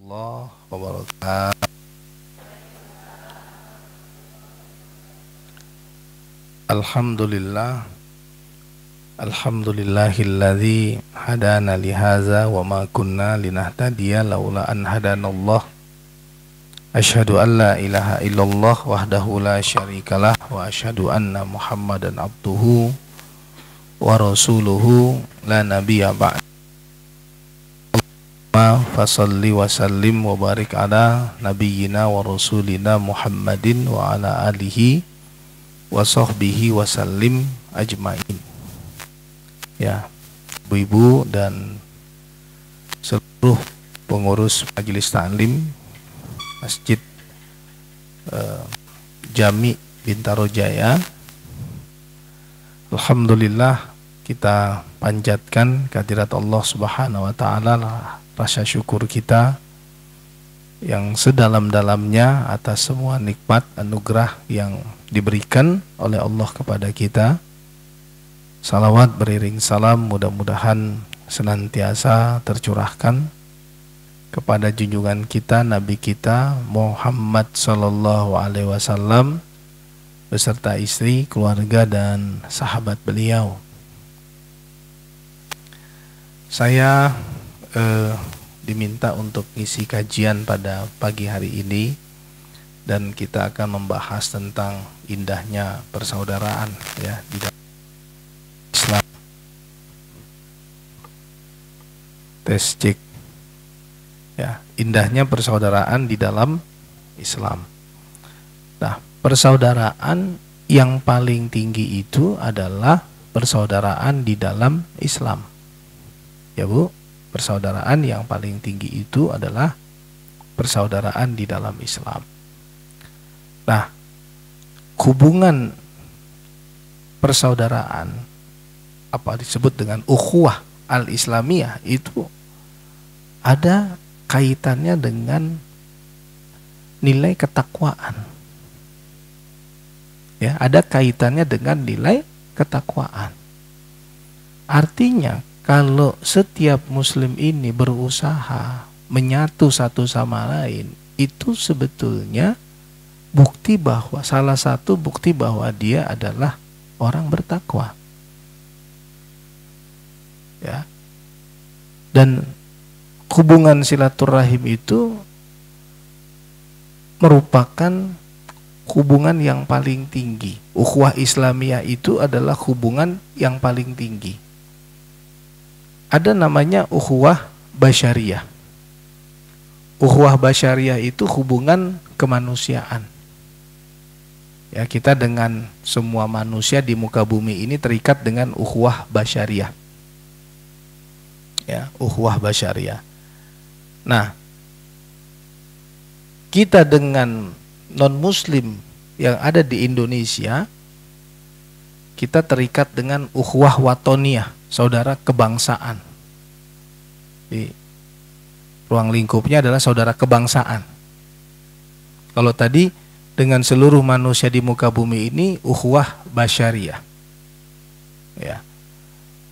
warahmatullahi wabarakatuh. Alhamdulillah, alhamdulillahilladzi hadana lihaza wa ma kunna linahtadiya laula an hadanallah. Asyhadu an la ilaha illallah wahdahu la syarikalah wa asyhadu anna Muhammadan abduhu wa rasuluhu la nabiyya ba'd. Fasalli wa sallim wa barik ala nabiyyina wa rasulina Muhammadin wa ala alihi wa sahbihi wa sallim ajmain. Ya, ibu-ibu dan seluruh pengurus majelis taklim Masjid Jami Bintaro Jaya, alhamdulillah kita panjatkan kehadirat Allah Subhanahu wa taala, rasa syukur kita yang sedalam-dalamnya atas semua nikmat anugerah yang diberikan oleh Allah kepada kita. Salawat beriring salam mudah-mudahan senantiasa tercurahkan kepada junjungan kita, Nabi kita Muhammad sallallahu alaihi wasallam beserta istri, keluarga dan sahabat beliau. Saya diminta untuk ngisi kajian pada pagi hari ini, dan kita akan membahas tentang indahnya persaudaraan ya di dalam Islam. Tes cek ya, indahnya persaudaraan di dalam Islam. Nah, persaudaraan yang paling tinggi itu adalah persaudaraan di dalam Islam. Ya Bu, persaudaraan yang paling tinggi itu adalah persaudaraan di dalam Islam. Nah, hubungan persaudaraan apa disebut dengan ukhuwah al-islamiyah itu ada kaitannya dengan nilai ketakwaan. Ya, ada kaitannya dengan nilai ketakwaan. Artinya kalau setiap muslim ini berusaha menyatu satu sama lain, itu sebetulnya bukti bahwa salah satu bukti bahwa dia adalah orang bertakwa. Ya. Dan hubungan silaturahim itu merupakan hubungan yang paling tinggi. Ukhuwah Islamiyah itu adalah hubungan yang paling tinggi. Ada namanya ukhuwah basyariyah. Ukhuwah basyariyah itu hubungan kemanusiaan. Ya, kita dengan semua manusia di muka bumi ini terikat dengan ukhuwah basyariyah. Ya, ukhuwah basyariyah. Nah, kita dengan non-muslim yang ada di Indonesia, kita terikat dengan ukhuwah watoniyah, saudara kebangsaan. Di ruang lingkupnya adalah saudara kebangsaan. Kalau tadi dengan seluruh manusia di muka bumi ini ukhuwah basyariyah. Ya.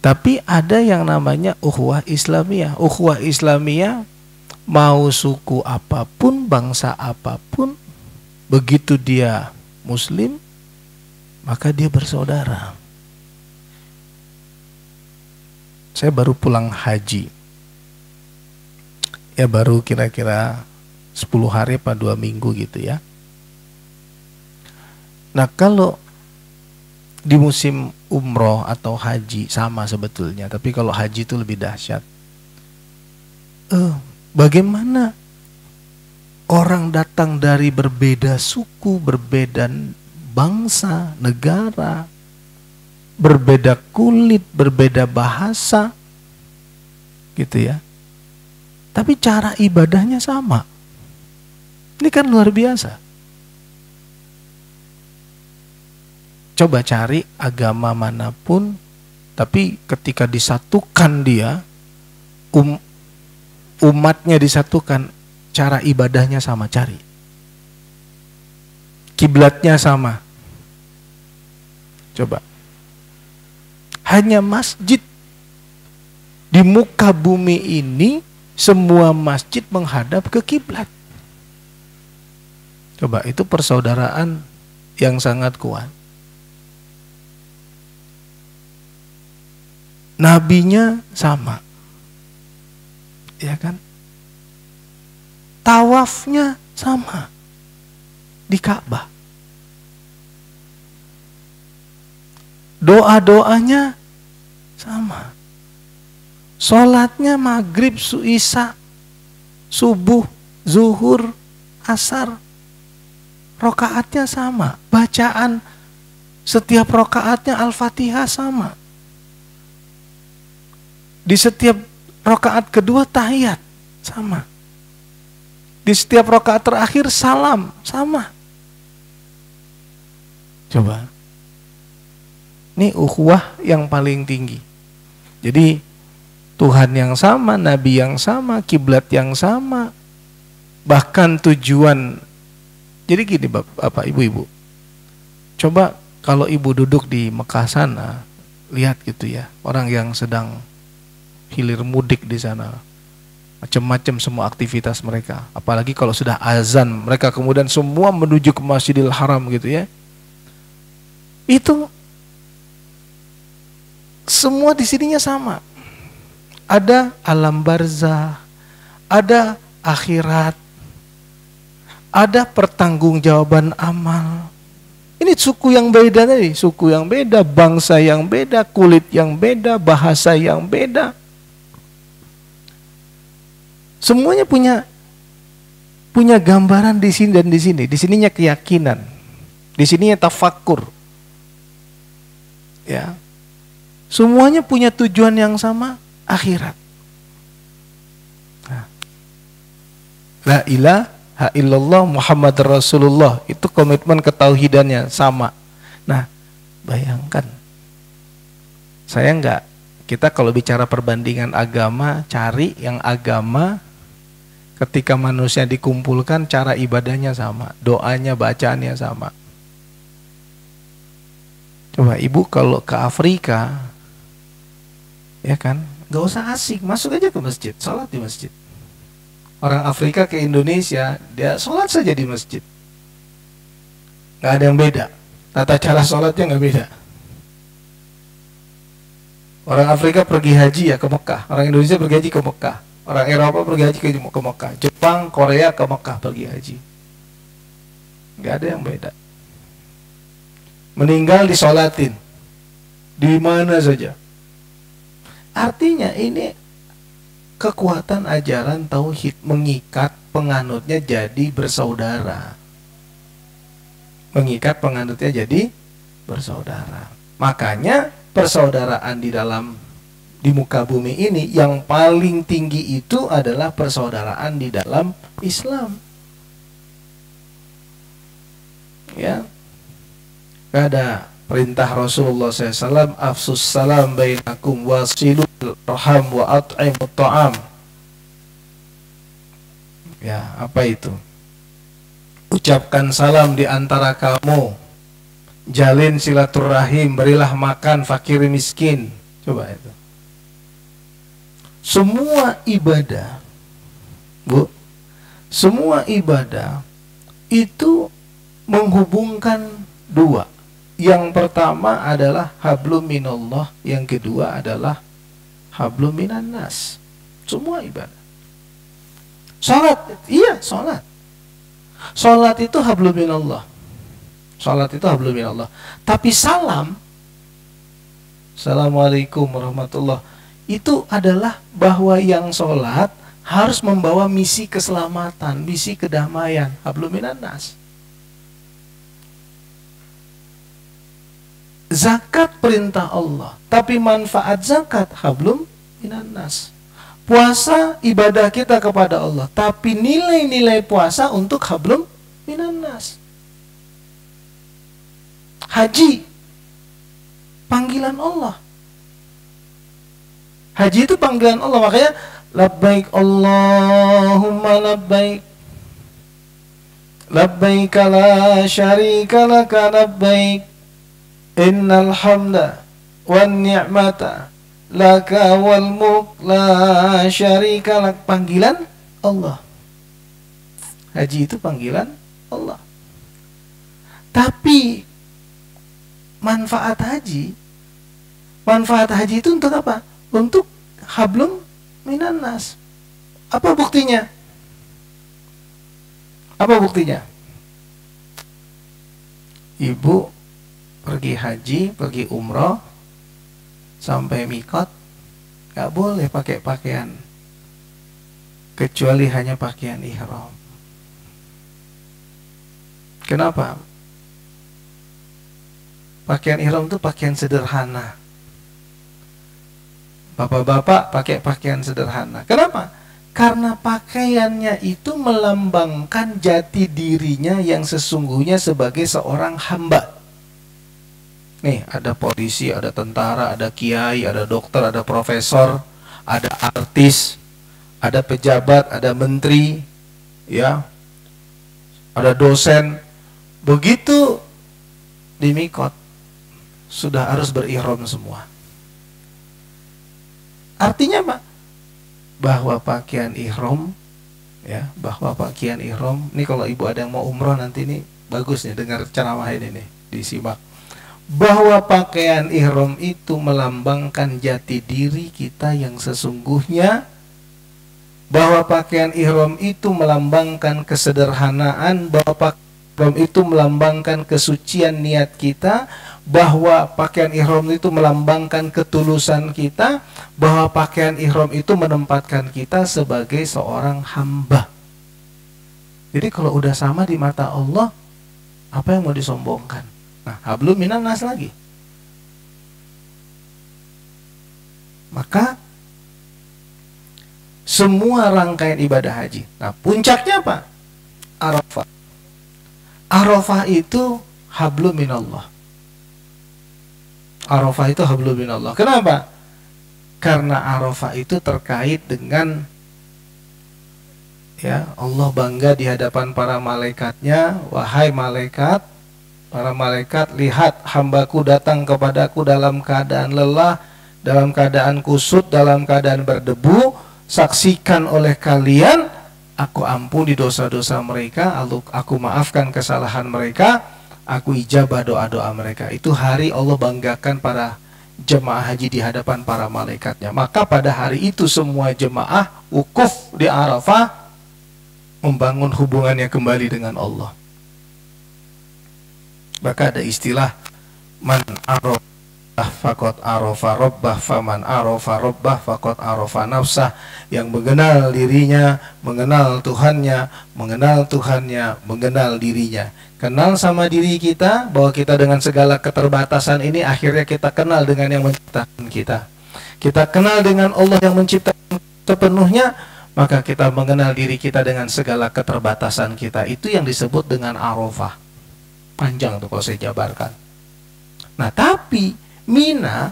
Tapi ada yang namanya ukhuwah Islamiyah. Ukhuwah Islamiyah mau suku apapun, bangsa apapun, begitu dia muslim, maka dia bersaudara. Saya baru pulang haji. Ya, baru kira-kira 10 hari apa 2 minggu gitu ya. Nah, kalau di musim umroh atau haji sama sebetulnya, tapi kalau haji itu lebih dahsyat. Bagaimana orang datang dari berbeda suku, berbeda bangsa, negara, berbeda kulit, berbeda bahasa, gitu ya. Tapi cara ibadahnya sama. Ini kan luar biasa. Coba cari agama manapun, tapi ketika disatukan dia, umatnya disatukan, cara ibadahnya sama, cari. Kiblatnya sama. Coba. Hanya masjid di muka bumi ini semua masjid menghadap ke kiblat. Coba, itu persaudaraan yang sangat kuat. Nabinya sama, ya kan? Tawafnya sama di Ka'bah. Doa-doanya sama. Sholatnya maghrib, isya, subuh, zuhur, asar, rokaatnya sama. Bacaan setiap rokaatnya Al-Fatihah sama. Di setiap rokaat kedua tahiyat sama. Di setiap rokaat terakhir salam sama. Coba, ini ukhuwah yang paling tinggi. Jadi Tuhan yang sama, Nabi yang sama, kiblat yang sama, bahkan tujuan. Jadi gini Bapak Ibu, coba kalau ibu duduk di Mekah sana, lihat gitu ya, orang yang sedang hilir mudik di sana, macam-macam semua aktivitas mereka. Apalagi kalau sudah azan, mereka kemudian semua menuju ke Masjidil Haram gitu ya. Itu semua di sininya sama. Ada alam barzah, ada akhirat, ada pertanggungjawaban amal. Ini suku yang beda tadi, suku yang beda, bangsa yang beda, kulit yang beda, bahasa yang beda. Semuanya punya gambaran di sini dan di sini. Di sininya keyakinan, di sininya tafakur. Ya, semuanya punya tujuan yang sama, akhirat. Nah, la ilaha illallah Muhammad Rasulullah, itu komitmen ketauhidannya sama. Nah, bayangkan, kita kalau bicara perbandingan agama, cari yang agama ketika manusia dikumpulkan cara ibadahnya sama, doanya, bacaannya sama. Coba ibu kalau ke Afrika, ya kan, gak usah asik, masuk aja ke masjid, sholat di masjid. Orang Afrika ke Indonesia, dia sholat saja di masjid. Gak ada yang beda, tata cara sholatnya gak beda. Orang Afrika pergi haji ya ke Mekah, orang Indonesia pergi haji ke Mekah, orang Eropa pergi haji ke Mekah, Jepang, Korea ke Mekah pergi haji. Gak ada yang beda. Meninggal disolatin di mana saja. Artinya ini kekuatan ajaran tauhid mengikat penganutnya jadi bersaudara. Mengikat penganutnya jadi bersaudara. Makanya persaudaraan di muka bumi ini yang paling tinggi itu adalah persaudaraan di dalam Islam. Ya. Ada perintah Rasulullah SAW, afsus salam bainakum wasilul raham wa at'imut ta'am. Ya, apa itu? Ucapkan salam di antara kamu, jalin silaturahim, berilah makan fakir miskin. Coba itu. Semua ibadah, Bu, semua ibadah itu menghubungkan dua. Yang pertama adalah hablum minallah, yang kedua adalah hablum minan nas. Semua ibadah. Salat, iya salat. Salat itu hablum minallah. Salat itu hablum minallah. Tapi salam, assalamualaikum warahmatullah, itu adalah bahwa yang salat harus membawa misi keselamatan, misi kedamaian, hablum minan nas. Zakat perintah Allah, tapi manfaat zakat hablum minan nas. Puasa ibadah kita kepada Allah, tapi nilai-nilai puasa untuk hablum minan nas. Haji panggilan Allah. Haji itu panggilan Allah, makanya labbaik Allahumma labbaik, labbaik la syarika laka labbaik, innal hamda wan ni'mata laka wal mulk la syarika lak. Panggilan Allah. Haji itu panggilan Allah. Tapi manfaat haji itu untuk apa? Untuk hablum minan nas. Apa buktinya? Apa buktinya? Ibu pergi haji, pergi umroh, sampai mikot, gak boleh pakai pakaian kecuali hanya pakaian ihram. Kenapa? Pakaian ihram itu pakaian sederhana. Bapak-bapak pakai pakaian sederhana. Kenapa? Karena pakaiannya itu melambangkan jati dirinya yang sesungguhnya sebagai seorang hamba. Nih, ada polisi, ada tentara, ada kiai, ada dokter, ada profesor, ada artis, ada pejabat, ada menteri, ya, ada dosen. Begitu di mikot, sudah harus berihram semua. Artinya apa? Bahwa pakaian ihram, ya, bahwa pakaian ihram, ini kalau ibu ada yang mau umroh nanti ini bagus nih dengar ceramah ini nih, disimak. Bahwa pakaian ihram itu melambangkan jati diri kita yang sesungguhnya, bahwa pakaian ihram itu melambangkan kesederhanaan, bahwa pakaian ihram itu melambangkan kesucian niat kita, bahwa pakaian ihram itu melambangkan ketulusan kita, bahwa pakaian ihram itu menempatkan kita sebagai seorang hamba. Jadi kalau udah sama di mata Allah, apa yang mau disombongkan? Nah, hablum minan nas lagi. Maka semua rangkaian ibadah haji. Nah, puncaknya apa? Arafah. Arafah itu hablum minallah. Arafah itu hablum minallah. Kenapa? Karena Arafah itu terkait dengan, ya, Allah bangga di hadapan para malaikatnya. Wahai malaikat, para malaikat, lihat hambaku datang kepadaku dalam keadaan lelah, dalam keadaan kusut, dalam keadaan berdebu. Saksikan oleh kalian, aku ampuni dosa-dosa mereka, aku maafkan kesalahan mereka, aku ijabah doa-doa mereka. Itu hari Allah banggakan para jemaah haji di hadapan para malaikatnya. Maka pada hari itu semua jemaah wukuf di Arafah membangun hubungannya kembali dengan Allah. Maka ada istilah man arafah faqad arafa rabbah, faman arafa rabbah faqad arafa nafsah. Yang mengenal dirinya, mengenal Tuhannya, mengenal Tuhannya, mengenal dirinya. Kenal sama diri kita, bahwa kita dengan segala keterbatasan ini akhirnya kita kenal dengan yang menciptakan kita. Kita kenal dengan Allah yang menciptakan sepenuhnya, maka kita mengenal diri kita dengan segala keterbatasan kita. Itu yang disebut dengan Arafah. Panjang tuh kalau saya jabarkan. Nah, tapi Mina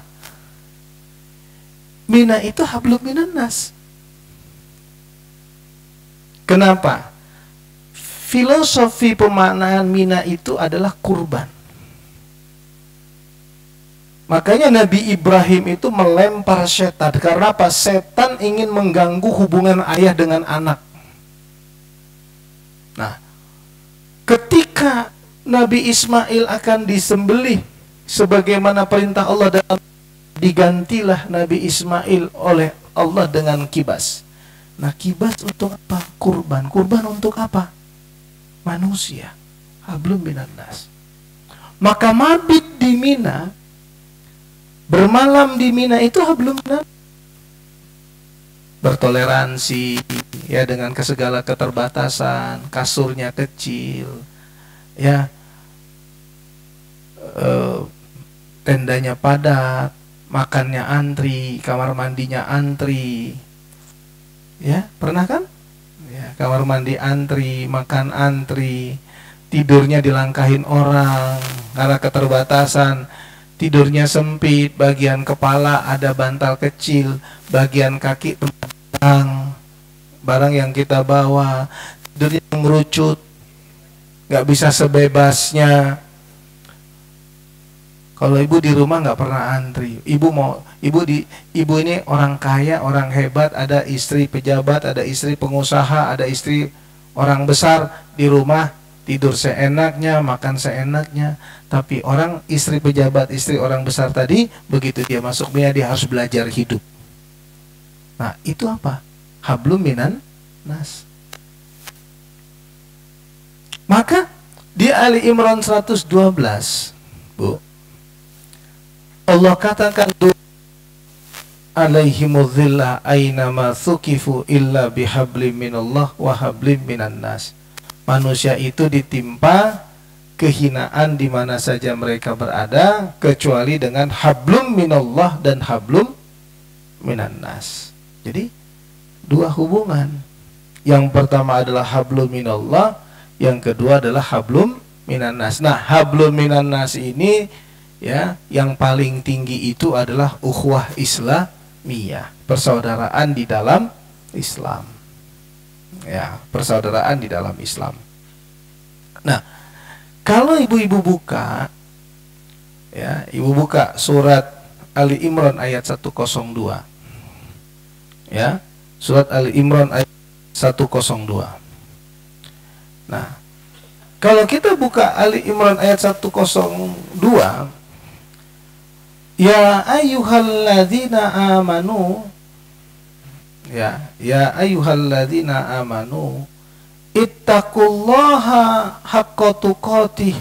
itu hablum minan nas. Kenapa? Filosofi pemaknaan Mina itu adalah kurban. Makanya Nabi Ibrahim itu melempar setan. Karena apa? Setan ingin mengganggu hubungan ayah dengan anak. Nah, ketika Nabi Ismail akan disembelih sebagaimana perintah Allah, dalam digantilah Nabi Ismail oleh Allah dengan kibas. Nah, kibas untuk apa? Kurban. Kurban untuk apa? Manusia. Hablum minan nas. Maka mabit di Mina, bermalam di Mina itu hablum minan nas. Bertoleransi, ya, dengan segala keterbatasan, kasurnya kecil, ya, tendanya padat, makannya antri, kamar mandinya antri, ya, pernah kan? Ya, kamar mandi antri, makan antri, tidurnya dilangkahin orang karena keterbatasan, tidurnya sempit, bagian kepala ada bantal kecil, bagian kaki barang yang kita bawa, tidurnya merucut, nggak bisa sebebasnya. Kalau ibu di rumah nggak pernah antri, ibu ini orang kaya, orang hebat, ada istri pejabat, ada istri pengusaha, ada istri orang besar, di rumah tidur seenaknya, makan seenaknya. Tapi orang istri pejabat, istri orang besar tadi, begitu dia masuk dunia dia harus belajar hidup. Nah, itu apa? Hablum minan nas. Maka di Ali Imran 112, Bu, Allah katakan alaihimudhillah aynama thukifu illa bihablim minallah wa hablim minan nas. Manusia itu ditimpa kehinaan di mana saja mereka berada kecuali dengan hablum minallah dan hablum minan nas. Jadi dua hubungan. Yang pertama adalah hablum minallah, yang kedua adalah hablum minan nas. Nah, hablum minan nas ini ya, yang paling tinggi itu adalah ukhuwah Islamiyah, persaudaraan di dalam Islam. Ya, persaudaraan di dalam Islam. Nah, kalau ibu-ibu buka, ya, ibu buka surat Ali Imran ayat 102. Ya, surat Ali Imran ayat 102. Nah, kalau kita buka Ali Imran ayat 102, ya ayyuhalladzina amanu, ya ayyuhalladzina amanu ittaqullaha haqqa tuqatih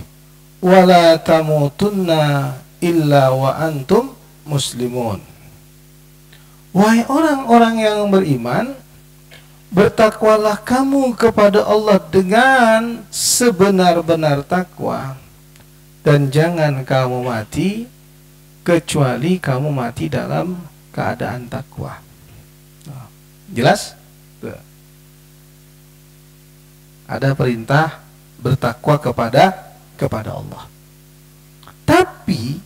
wa la tamutunna illa wa antum muslimun. Wahai orang-orang yang beriman, bertakwalah kamu kepada Allah dengan sebenar-benar takwa, dan jangan kamu mati kecuali kamu mati dalam keadaan takwa. Jelas? Ada perintah bertakwa kepada Allah. Tapi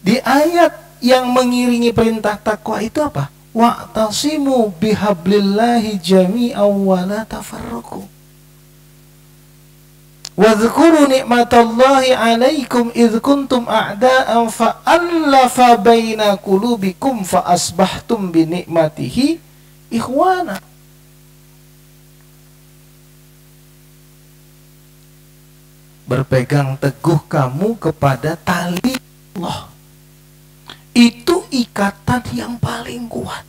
di ayat yang mengiringi perintah takwa itu apa? Wa'tasimu bihablillahi jami'an wa la tafarraqu. Wadhkuru ni'matallahi 'alaikum idh kuntum a'da'an fa'allafa baina qulubikum fa asbahtum bi ni'matihi ikhwana. Berpegang teguh kamu kepada tali Allah. Itu ikatan yang paling kuat.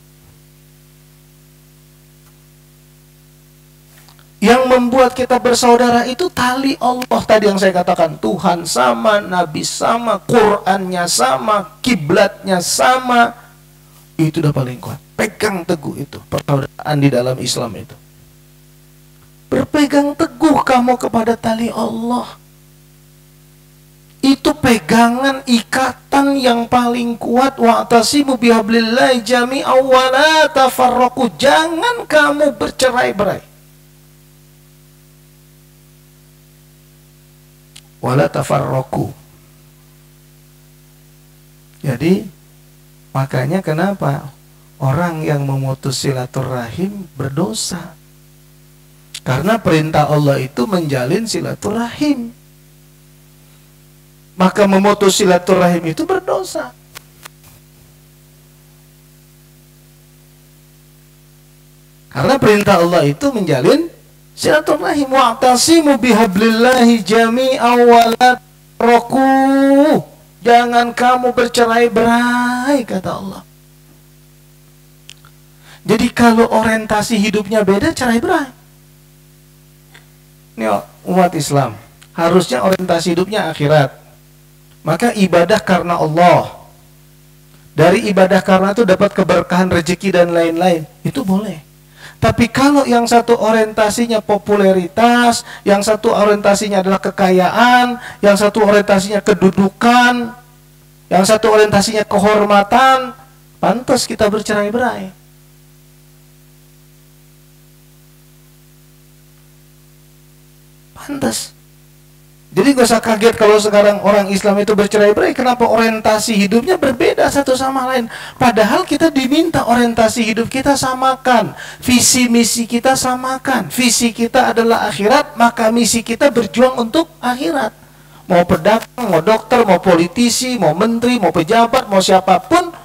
Yang membuat kita bersaudara itu tali Allah tadi yang saya katakan. Tuhan sama, Nabi sama, Qur'annya sama, kiblatnya sama. Itu udah paling kuat. Pegang teguh itu, persaudaraan di dalam Islam itu. Berpegang teguh kamu kepada tali Allah. Itu pegangan ikatan yang paling kuat. Wa'tasimu bihablillahi jami'an wa la tafarraqu. Jangan kamu bercerai-berai. Wa la tafarraqu. Jadi makanya kenapa orang yang memutus silaturahim berdosa? Karena perintah Allah itu menjalin silaturahim. Maka memutus silaturahim itu berdosa. Karena perintah Allah itu menjalin silaturahim. Wa'tasimu bihablillahi jami'an wa la tafarraqu. Jangan kamu bercerai-berai, kata Allah. Jadi kalau orientasi hidupnya beda, cerai-berai. Ini umat Islam, harusnya orientasi hidupnya akhirat. Maka ibadah karena Allah. Dari ibadah karena itu dapat keberkahan rezeki dan lain-lain. Itu boleh. Tapi kalau yang satu orientasinya popularitas, yang satu orientasinya adalah kekayaan, yang satu orientasinya kedudukan, yang satu orientasinya kehormatan, pantas kita bercerai-berai. Pantas. Jadi gak usah kaget kalau sekarang orang Islam itu bercerai-berai. Kenapa orientasi hidupnya berbeda satu sama lain? Padahal kita diminta orientasi hidup kita samakan, visi misi kita samakan. Visi kita adalah akhirat, maka misi kita berjuang untuk akhirat. mau pedagang, mau dokter, mau politisi, mau menteri, mau pejabat, mau siapapun,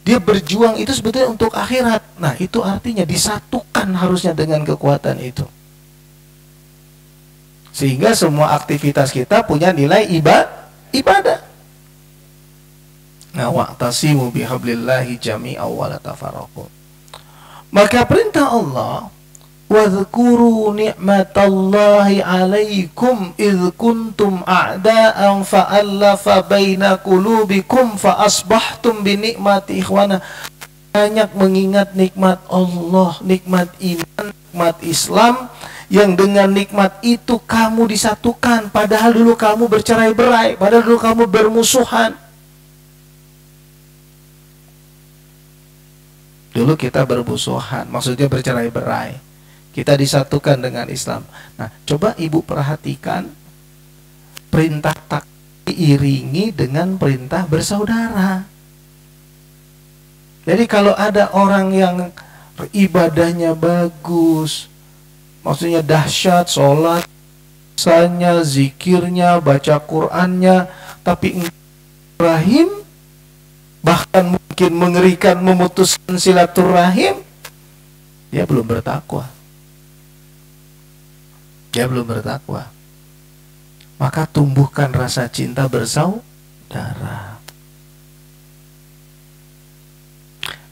dia berjuang itu sebetulnya untuk akhirat. Nah, itu artinya disatukan harusnya dengan kekuatan itu. Sehingga semua aktivitas kita punya nilai ibadah. Nah, wa'tasimu bihablillahi jami'an wa la tafarraqu. Maka perintah Allah, wadhkuru ni'matallahi 'alaikum idh kuntum a'da'an fa'allafa baina qulubikum fa asbahtum bi ni'mati ikhwana. Banyak mengingat nikmat Allah, nikmat iman, nikmat Islam, yang dengan nikmat itu kamu disatukan, padahal dulu kamu bercerai-berai, padahal dulu kamu bermusuhan. Dulu kita bermusuhan, maksudnya bercerai-berai. Kita disatukan dengan Islam. Nah, coba ibu perhatikan, perintah tak diiringi dengan perintah bersaudara. Jadi kalau ada orang yang ibadahnya bagus, maksudnya dahsyat, sholat, puasanya, zikirnya, baca Qur'annya, tapi rahim, bahkan mungkin mengerikan, memutuskan silaturahim, dia belum bertakwa. Dia belum bertakwa. Maka tumbuhkan rasa cinta bersaudara.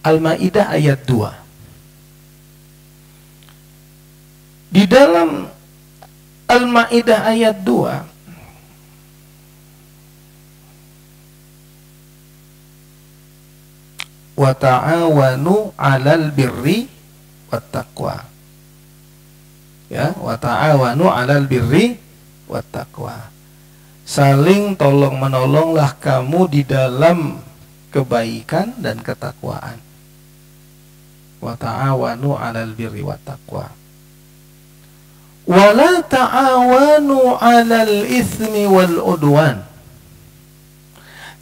Al-Maidah ayat 2. Di dalam Al-Maidah ayat 2, wa ta'awanu 'alal birri wat taqwa. Ya, wa ta'awanu 'alal birri wat taqwa. Saling tolong menolonglah kamu di dalam kebaikan dan ketakwaan. Wa ta'awanu 'alal birri wat taqwa. Wa la ta'awanu 'alal itsmi wal udwan.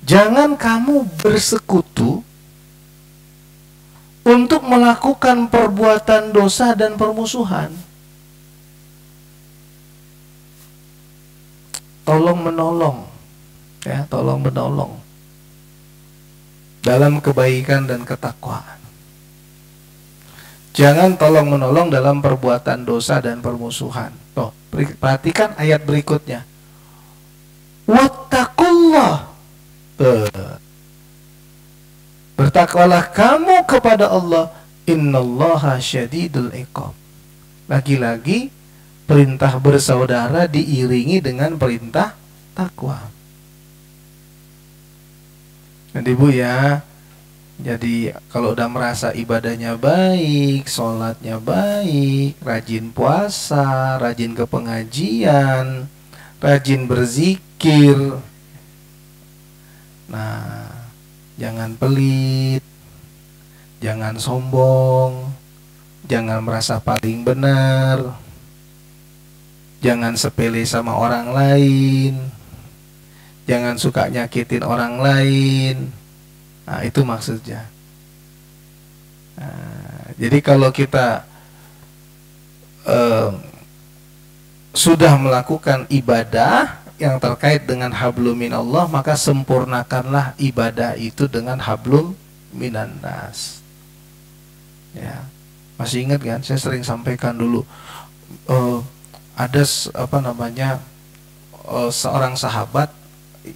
Jangan kamu bersekutu untuk melakukan perbuatan dosa dan permusuhan. Tolong menolong, ya, tolong menolong dalam kebaikan dan ketakwaan. Jangan tolong menolong dalam perbuatan dosa dan permusuhan. Tuh, perhatikan ayat berikutnya. Wattaqullah. Bertakwalah kamu kepada Allah, innallaha syadidul iqab. Lagi-lagi perintah bersaudara diiringi dengan perintah takwa. Jadi Bu ya, jadi kalau udah merasa ibadahnya baik, sholatnya baik, rajin puasa, rajin ke pengajian, rajin berzikir, nah, jangan pelit, jangan sombong, jangan merasa paling benar, jangan sepele sama orang lain, jangan suka nyakitin orang lain. Nah, itu maksudnya. Nah, jadi kalau kita sudah melakukan ibadah yang terkait dengan hablum minallah, maka sempurnakanlah ibadah itu dengan hablum minannas. Ya, masih ingat kan? Saya sering sampaikan dulu, ada seorang sahabat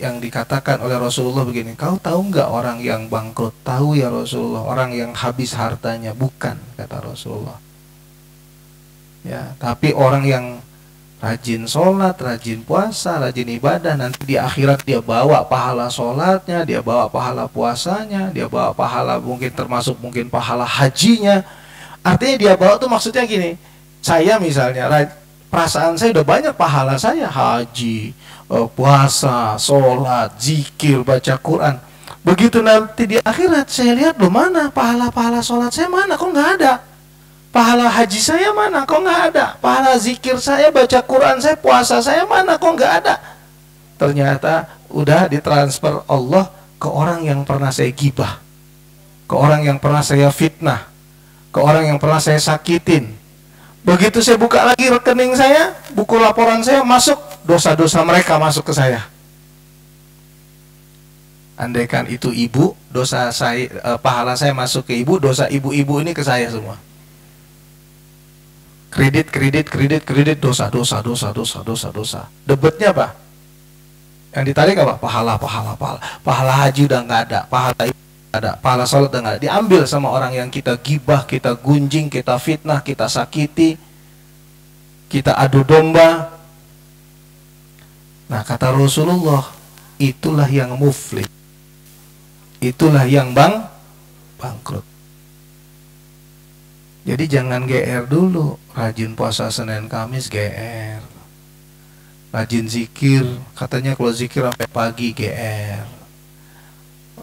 yang dikatakan oleh Rasulullah begini, kau tahu nggak orang yang bangkrut? Tahu ya Rasulullah, orang yang habis hartanya. Bukan, kata Rasulullah. Ya, tapi orang yang rajin sholat, rajin puasa, rajin ibadah, nanti di akhirat dia bawa pahala sholatnya, dia bawa pahala puasanya, dia bawa pahala mungkin termasuk mungkin pahala hajinya. Artinya dia bawa tuh maksudnya gini, saya misalnya perasaan saya udah banyak pahala saya, haji, puasa, sholat, zikir, baca Quran. Begitu nanti di akhirat saya lihat, loh mana pahala-pahala sholat saya, mana kok nggak ada? Pahala haji saya mana kok nggak ada? Pahala zikir saya, baca Quran saya, puasa saya mana kok nggak ada? Ternyata udah ditransfer Allah ke orang yang pernah saya gibah, ke orang yang pernah saya fitnah, ke orang yang pernah saya sakitin. Begitu saya buka lagi rekening saya, buku laporan saya, masuk dosa-dosa mereka masuk ke saya. Andaikan itu ibu, dosa saya, pahala saya masuk ke ibu, dosa ibu-ibu ini ke saya semua. Kredit, dosa. Debetnya apa? Yang ditarik apa? Pahala. Pahala haji udah nggak ada, pahala ibu nggak ada, pahala sholat udah nggak ada. Diambil sama orang yang kita gibah, kita gunjing, kita fitnah, kita sakiti, kita adu domba. Nah, kata Rasulullah, itulah yang muflih. Itulah yang bangkrut. Jadi jangan GR dulu. Rajin puasa Senin Kamis GR. Rajin zikir, katanya kalau zikir sampai pagi GR.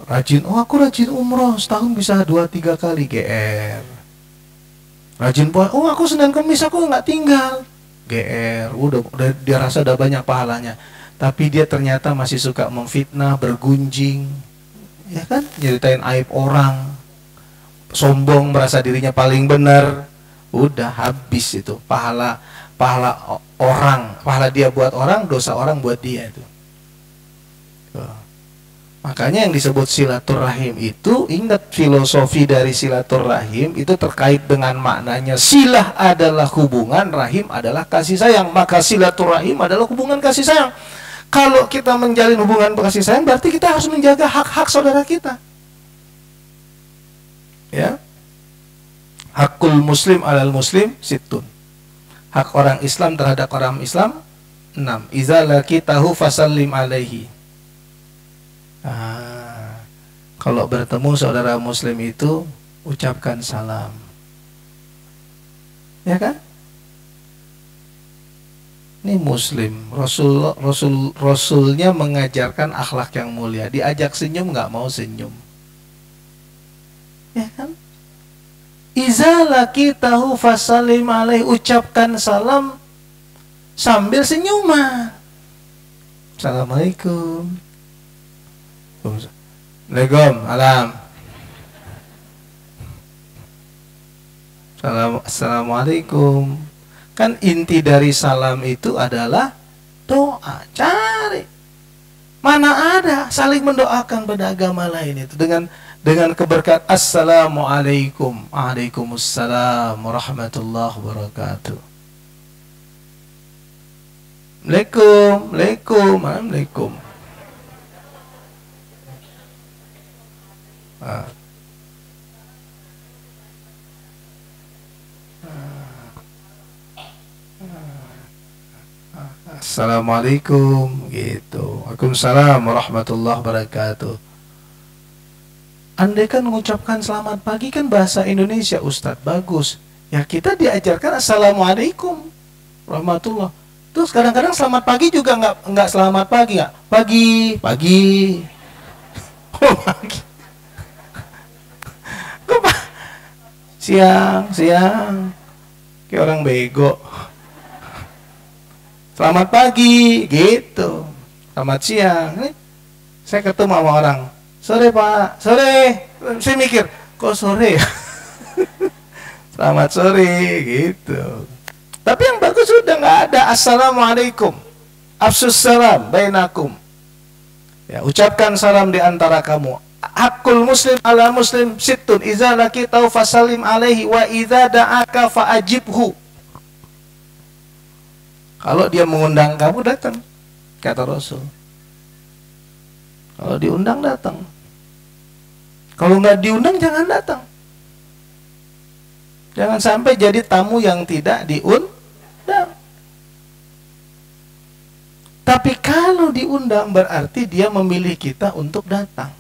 Rajin, aku rajin umroh, setahun bisa 2-3 kali GR. Rajin puasa, aku Senin Kamis aku nggak tinggal GR. Udah dia rasa udah banyak pahalanya. Tapi dia ternyata masih suka memfitnah, bergunjing, ya kan, nyeritain aib orang, sombong, merasa dirinya paling benar. Udah habis itu pahala orang, pahala dia buat orang, dosa orang buat dia itu. Makanya yang disebut silaturahim itu, ingat filosofi dari silaturahim itu terkait dengan maknanya. Silah adalah hubungan, rahim adalah kasih sayang. Maka silaturahim adalah hubungan kasih sayang. Kalau kita menjalin hubungan kasih sayang, berarti kita harus menjaga hak-hak saudara kita. Ya, hakul muslim alal muslim situn. Hak orang Islam terhadap orang Islam 6. Iza laqitahu fasallim alaihi. Kalau bertemu saudara muslim itu ucapkan salam. Ya kan? Ini muslim, Rasulnya mengajarkan akhlak yang mulia. Diajak senyum nggak mau senyum. Ya kan? Iza laqitahu fasallim alaihi, ucapkan salam sambil senyuman. Assalamualaikum. Waalaikumsalam. Assalamualaikum. Kan inti dari salam itu adalah doa. Cari. Mana ada saling mendoakan pada agama lain itu dengan keberkat assalamualaikum. Waalaikumsalam warahmatullahi wabarakatuh. Waalaikum. Assalamualaikum gitu. Waalaikumsalam warahmatullahi wabarakatuh. Andai kan mengucapkan selamat pagi kan bahasa Indonesia, Ustadz, bagus. Ya kita diajarkan assalamualaikum warahmatullah. Terus kadang-kadang selamat pagi juga nggak selamat pagi, nggak pagi. Oh, pagi. Siang. Kayak orang bego. Selamat pagi, gitu. Selamat siang. Saya ketemu sama orang. Sore Pak, sore. Saya mikir, kok sore ya? Selamat sore, gitu. Tapi yang bagus sudah nggak ada assalamualaikum. Afsus salam bainakum. Ya, ucapkan salam di antara kamu. Hakul muslim ala muslim situn. Iza laqitahu fasallim alaihi wa idza da'aka fa'ajibhu. Kalau dia mengundang kamu, datang, kata Rasul. Kalau diundang, datang. Kalau nggak diundang, jangan datang. Jangan sampai jadi tamu yang tidak diundang. Tapi kalau diundang, berarti dia memilih kita untuk datang.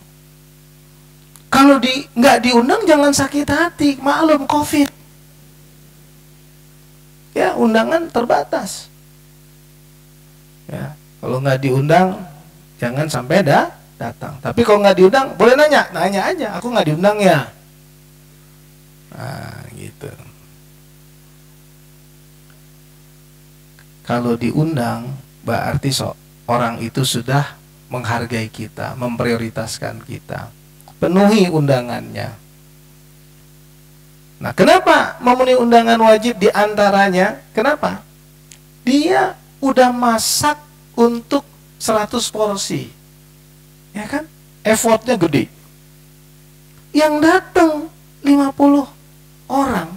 Kalau nggak diundang, jangan sakit hati. Maklum COVID. Ya, undangan terbatas. Ya, kalau nggak diundang, jangan sampai datang. Tapi kalau nggak diundang, boleh nanya aja. Aku nggak diundang ya. Nah, gitu. Kalau diundang, berarti orang itu sudah menghargai kita, memprioritaskan kita. Penuhi undangannya. Nah, kenapa memenuhi undangan wajib diantaranya? Kenapa? Dia udah masak untuk 100 porsi. Ya kan? Effortnya gede. Yang datang 50 orang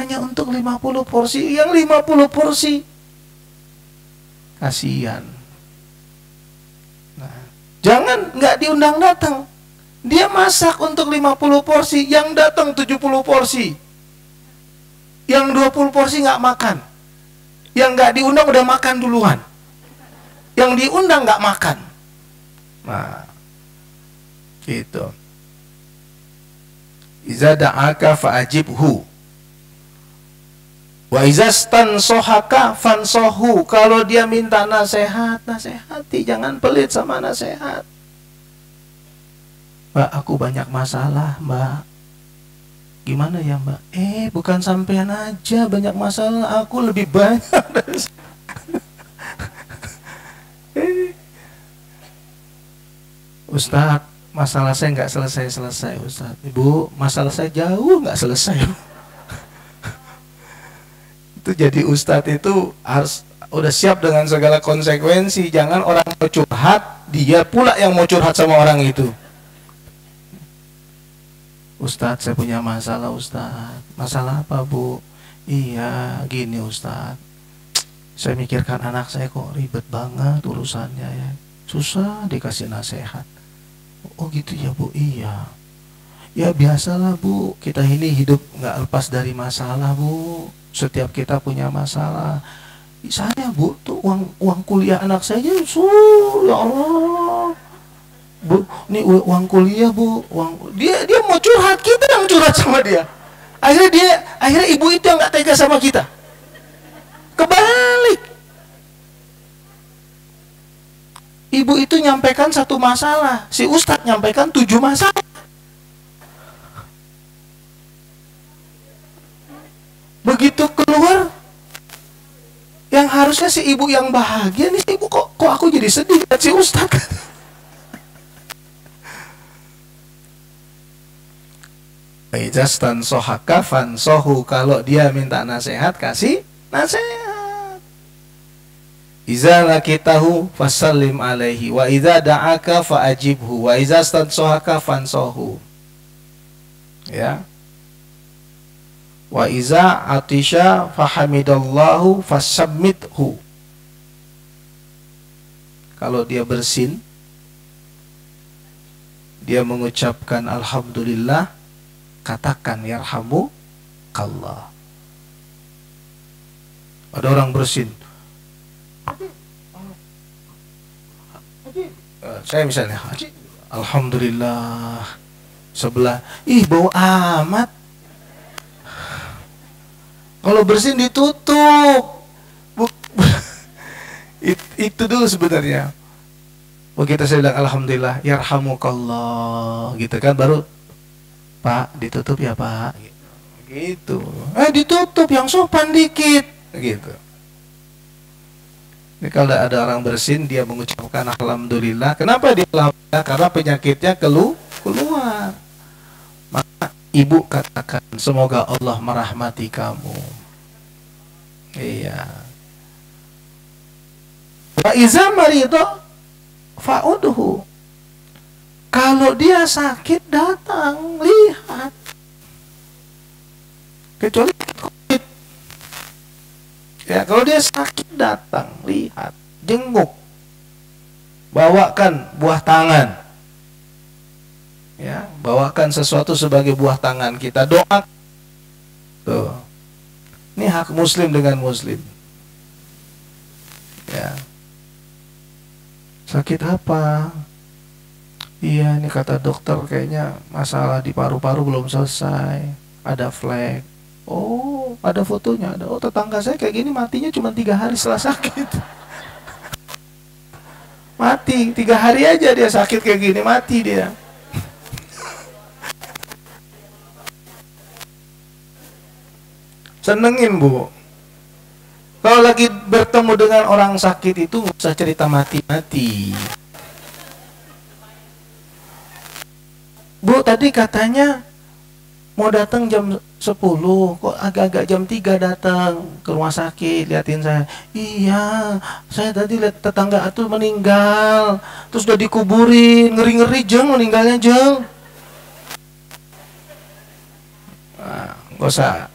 hanya untuk 50 porsi. Yang 50 porsi kasihan. Nah, jangan nggak diundang datang. Dia masak untuk 50 porsi, yang datang 70 porsi. Yang 20 porsi nggak makan. Yang nggak diundang udah makan duluan. Yang diundang nggak makan. Nah, gitu. Iza da'aka fa'ajibhu wa izastan sohaka fansohu. Kalau dia minta nasihat, nasihati, jangan pelit sama nasihat. Mbak, aku banyak masalah, Mbak. Gimana ya, Mbak? Bukan sampean aja banyak masalah, aku lebih banyak. Ustadz, masalah saya nggak selesai-selesai, Ustadz. Ibu, masalah saya jauh nggak selesai. Itu jadi Ustadz itu harus udah siap dengan segala konsekuensi. Jangan orang mau curhat, dia pula yang mau curhat sama orang itu. Ustadz, saya punya masalah, Ustadz. Masalah apa, Bu? Iya, gini, Ustadz. Saya mikirkan anak saya kok ribet banget urusannya ya. Susah dikasih nasihat. Oh gitu ya, Bu? Iya. Ya biasalah, Bu. Kita ini hidup nggak lepas dari masalah, Bu. Setiap kita punya masalah. Saya, Bu, tuh uang kuliah anak saya, ya Allah. Bu, ini uang kuliah, Bu. Dia mau curhat, kita yang curhat sama dia. Akhirnya ibu itu yang nggak tega sama kita. Kebalik. Ibu itu nyampaikan 1 masalah, si Ustadz nyampaikan 7 masalah. Begitu keluar, yang harusnya si ibu yang bahagia, nih si ibu kok aku jadi sedih lihat si Ustadz. Ijastan sohaka fansohu. Kalau dia minta nasihat, kasih nasihat. Iza lakitahu fasallim alaihi wa iza da'aka fa'ajibhu wa iza stansohaka fansohu. Ya. Wa iza atisha fahamidallahu fasamithu. Kalau dia bersin, dia mengucapkan alhamdulillah, katakan yarhamukallah. Ada orang bersin, saya misalnya, alhamdulillah, sebelah, bau amat. Kalau bersin ditutup. Itu dulu sebenarnya. Begitu saya bilang alhamdulillah, yarhamukallah, gitu kan, baru Pak, ditutup ya Pak, gitu. Ditutup yang sopan dikit, gitu. Ini kalau ada orang bersin, dia mengucapkan alhamdulillah. Kenapa dia alhamdulillah? Karena penyakitnya keluar. Maka ibu katakan, semoga Allah merahmati kamu. Iya. Wa iza marido fa'udhu. Kalau dia sakit, datang, lihat. Kecuali COVID. Ya, kalau dia sakit, datang, lihat, jenguk, bawakan buah tangan. Ya, bawakan sesuatu sebagai buah tangan kita, doa. Tuh. Ini hak muslim dengan muslim. Ya. Sakit apa? Iya, ini kata dokter kayaknya masalah di paru-paru belum selesai. Ada flek. Oh, ada fotonya. Oh, tetangga saya kayak gini matinya cuma 3 hari setelah sakit. Mati 3 hari aja dia sakit kayak gini, mati dia. Senengin, Bu. Kalau lagi bertemu dengan orang sakit itu nggak usah cerita mati-mati. Bu, tadi katanya mau datang jam 10, kok agak-agak jam 3 datang ke rumah sakit, liatin saya. Iya, saya tadi lihat tetangga atuh meninggal, terus udah dikuburin, ngeri-ngeri jeng meninggalnya jeng. Nah, nggak usah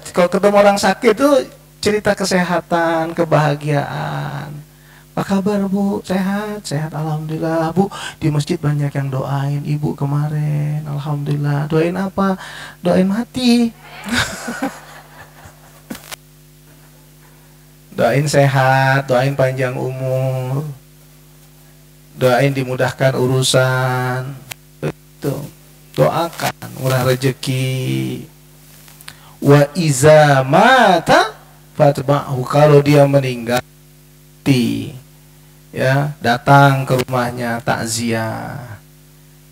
kalau ketemu orang sakit tuh cerita kesehatan, kebahagiaan. Apa kabar Bu? Sehat? Sehat alhamdulillah. Bu, di masjid banyak yang doain Ibu kemarin. Alhamdulillah. Doain apa? Doain mati. Doain sehat, doain panjang umur. Doain dimudahkan urusan. Itu. Doakan murah rezeki. Wa iza mata fatba'hu, kalau dia meninggal, ya, datang ke rumahnya, takziah,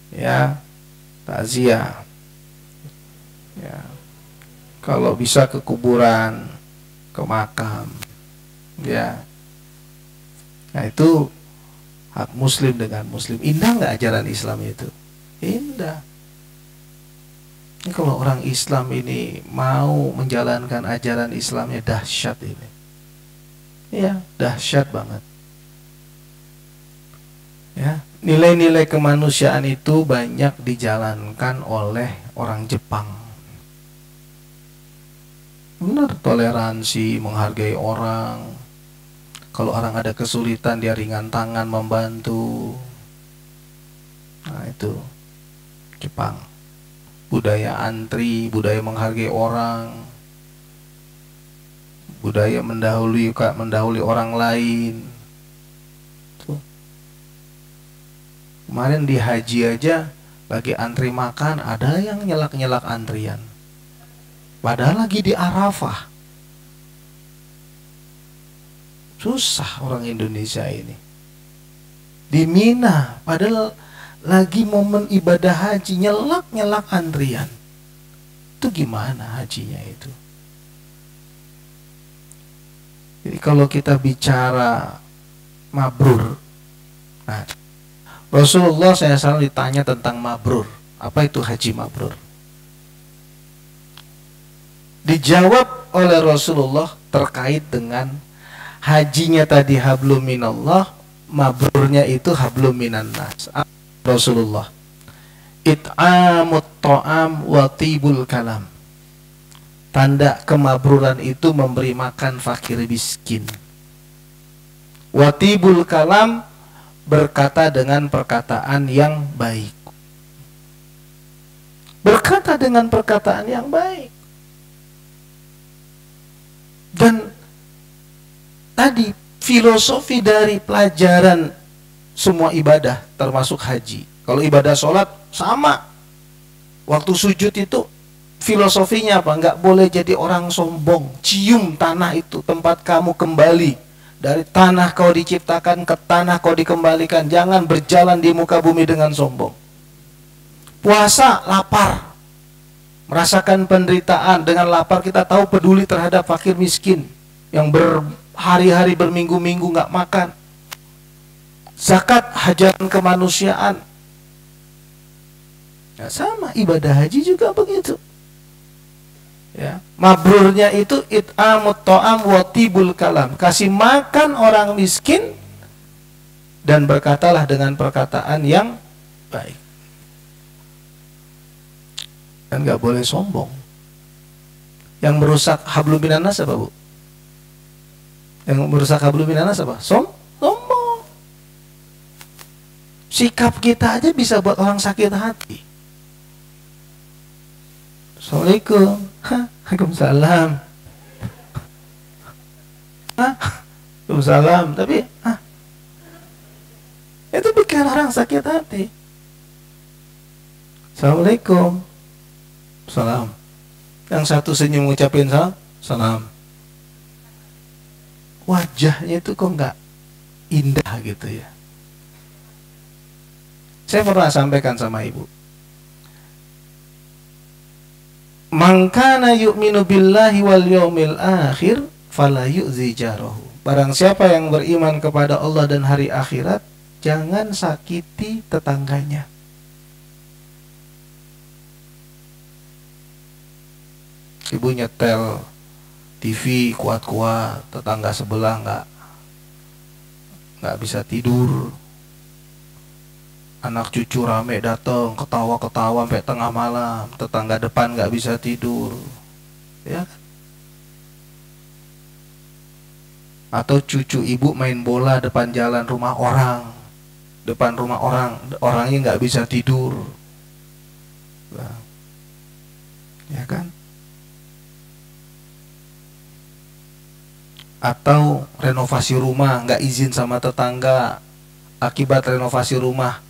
ya, takziah, ya, kalau bisa ke kuburan, ke makam, ya. Nah itu hak muslim dengan muslim. Indah nggak ajaran Islam itu? Indah. Ini kalau orang Islam ini mau menjalankan ajaran Islamnya, dahsyat ini. Ya, dahsyat banget. Ya, nilai-nilai kemanusiaan itu banyak dijalankan oleh orang Jepang. Benar, toleransi, menghargai orang. Kalau orang ada kesulitan, dia ringan tangan membantu. Nah, itu Jepang. Budaya antri, budaya menghargai orang, budaya mendahului orang lain. Tuh. Kemarin di haji aja lagi antri makan, ada yang nyelak-nyelak antrian. Padahal lagi di Arafah. Susah orang Indonesia ini. Di Mina, padahal lagi momen ibadah haji, nyelak-nyelak antrian. Itu gimana hajinya itu? Jadi kalau kita bicara mabrur, nah, Rasulullah SAW ditanya tentang mabrur. Apa itu haji mabrur? Dijawab oleh Rasulullah terkait dengan hajinya tadi hablum minallah, mabrurnya itu hablum minan nas. Rasulullah, it'amut ta'am wa tibul kalam. Tanda kemabruran itu memberi makan fakir miskin. Wa tibul kalam, berkata dengan perkataan yang baik. Berkata dengan perkataan yang baik. Dan tadi filosofi dari pelajaran semua ibadah termasuk haji. Kalau ibadah sholat sama. Waktu sujud itu filosofinya apa? Nggak boleh jadi orang sombong. Cium tanah itu, tempat kamu kembali. Dari tanah kau diciptakan, ke tanah kau dikembalikan. Jangan berjalan di muka bumi dengan sombong. Puasa, lapar, merasakan penderitaan. Dengan lapar kita tahu peduli terhadap fakir miskin yang berhari-hari, berminggu-minggu nggak makan. Zakat, hajatan kemanusiaan. Ya, sama, ibadah haji juga begitu. Ya, mabrurnya itu it'amut ta'am wa tibul kalam. Kasih makan orang miskin dan berkatalah dengan perkataan yang baik. Dan nggak boleh sombong. Yang merusak hablum minan nas apa, Bu? Yang merusak hablum minan nas apa? Sombong. Sikap kita aja bisa buat orang sakit hati. Assalamualaikum. Waalaikumsalam. Waalaikumsalam. Tapi itu bikin orang sakit hati. Assalamualaikum. Salam. Yang satu senyum ngucapin salam. Wajahnya itu kok nggak indah gitu ya. Saya pernah sampaikan sama ibu, man kana yu'minu billahi wal yawmil akhir fala yu'zi jarahu. Barang siapa yang beriman kepada Allah dan hari akhirat, jangan sakiti tetangganya. ibu nyetel TV kuat-kuat, tetangga sebelah nggak bisa tidur, anak cucu rame datang ketawa-ketawa sampai tengah malam, tetangga depan nggak bisa tidur, ya. Atau cucu ibu main bola depan jalan rumah orang, depan rumah orang, orangnya nggak bisa tidur, nah, ya kan? Atau renovasi rumah nggak izin sama tetangga, akibat renovasi rumah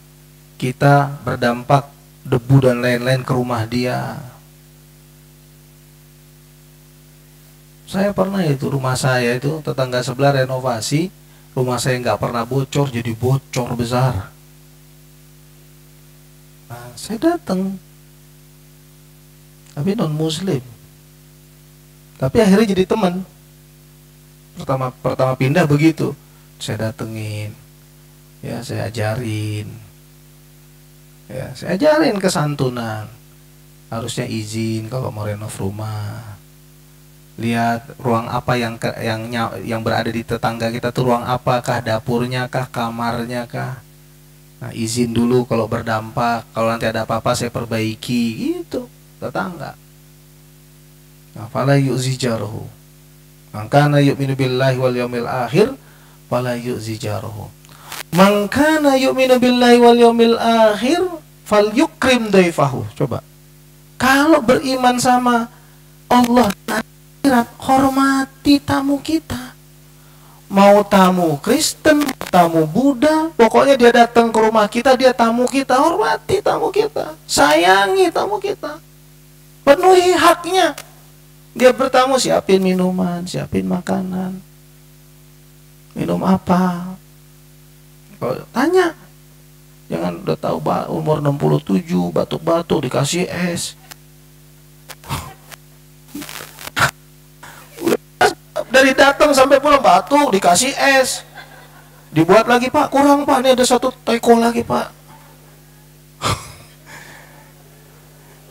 kita berdampak debu dan lain-lain ke rumah dia. Saya pernah itu, rumah saya itu tetangga sebelah renovasi, rumah saya nggak pernah bocor jadi bocor besar. Nah, saya datang, tapi non muslim, tapi akhirnya jadi teman. Pertama pindah begitu, saya datengin, ya saya ajarin, kesantunan, harusnya izin kalau mau renov rumah. Lihat ruang apa yang berada di tetangga kita tuh, ruang apakah, dapurnya kah, kamarnya kah. Nah, izin dulu kalau berdampak, kalau nanti ada apa-apa saya perbaiki, gitu tetangga. Nah, fala yu'zi jarhu, man kana yu'minu billahi wal yawmil akhir fala yu'zi jarhu. Man kana yu'minu billahi wal yawmil akhir falyukrim daifahu. Coba, kalau beriman sama Allah dan akhirat, hormati tamu kita. Mau tamu Kristen, tamu Buddha, pokoknya dia datang ke rumah kita, dia tamu kita, hormati tamu kita, sayangi tamu kita, penuhi haknya. Dia bertamu, siapin minuman, siapin makanan. Minum apa? Kalau tanya, jangan udah tahu umur 67, batuk-batuk dikasih es. Dari datang sampai pulang batuk dikasih es, dibuat lagi, Pak kurang Pak, ini ada satu teko lagi Pak.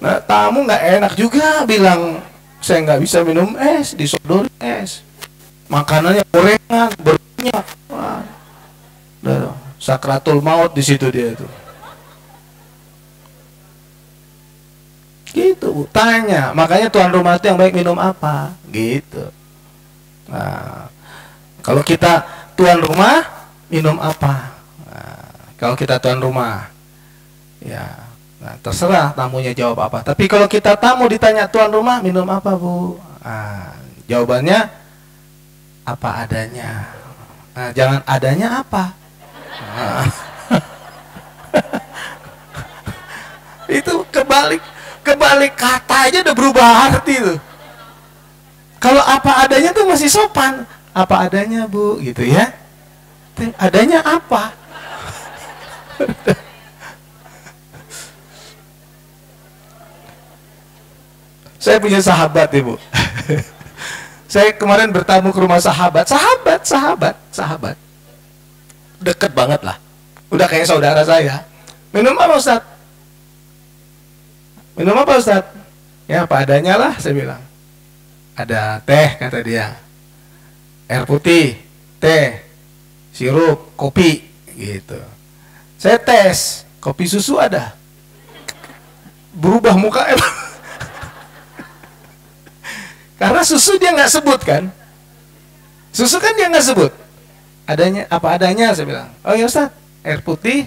Nah, tamu nggak enak juga bilang saya nggak bisa minum es, disodorin es, makanannya gorengan berminyak. Wah, sakratul maut di situ dia itu. Gitu Bu, tanya, makanya tuan rumah itu yang baik minum apa, gitu. Nah, kalau kita tuan rumah minum apa? Nah, kalau kita tuan rumah, ya, nah, terserah tamunya jawab apa. Tapi kalau kita tamu ditanya tuan rumah minum apa Bu? Nah, jawabannya apa adanya. Nah, jangan adanya apa. Nah. Itu kebalik kata aja udah berubah arti tuh. Kalau apa adanya tuh masih sopan. Apa adanya Bu, gitu ya. Adanya apa? Saya punya sahabat Ibu. Saya kemarin bertamu ke rumah sahabat. Sahabat. Deket banget lah. Udah kayak saudara saya. Minum apa Ustaz? Minum apa Ustaz? Ya apa adanya lah, saya bilang. Ada teh kata dia, air putih, teh, sirup, kopi, gitu. Saya tes, kopi susu ada, berubah muka. Karena susu dia nggak sebut kan, susu kan dia nggak sebut. Adanya apa adanya, saya bilang. Oh ya Ustaz, air putih,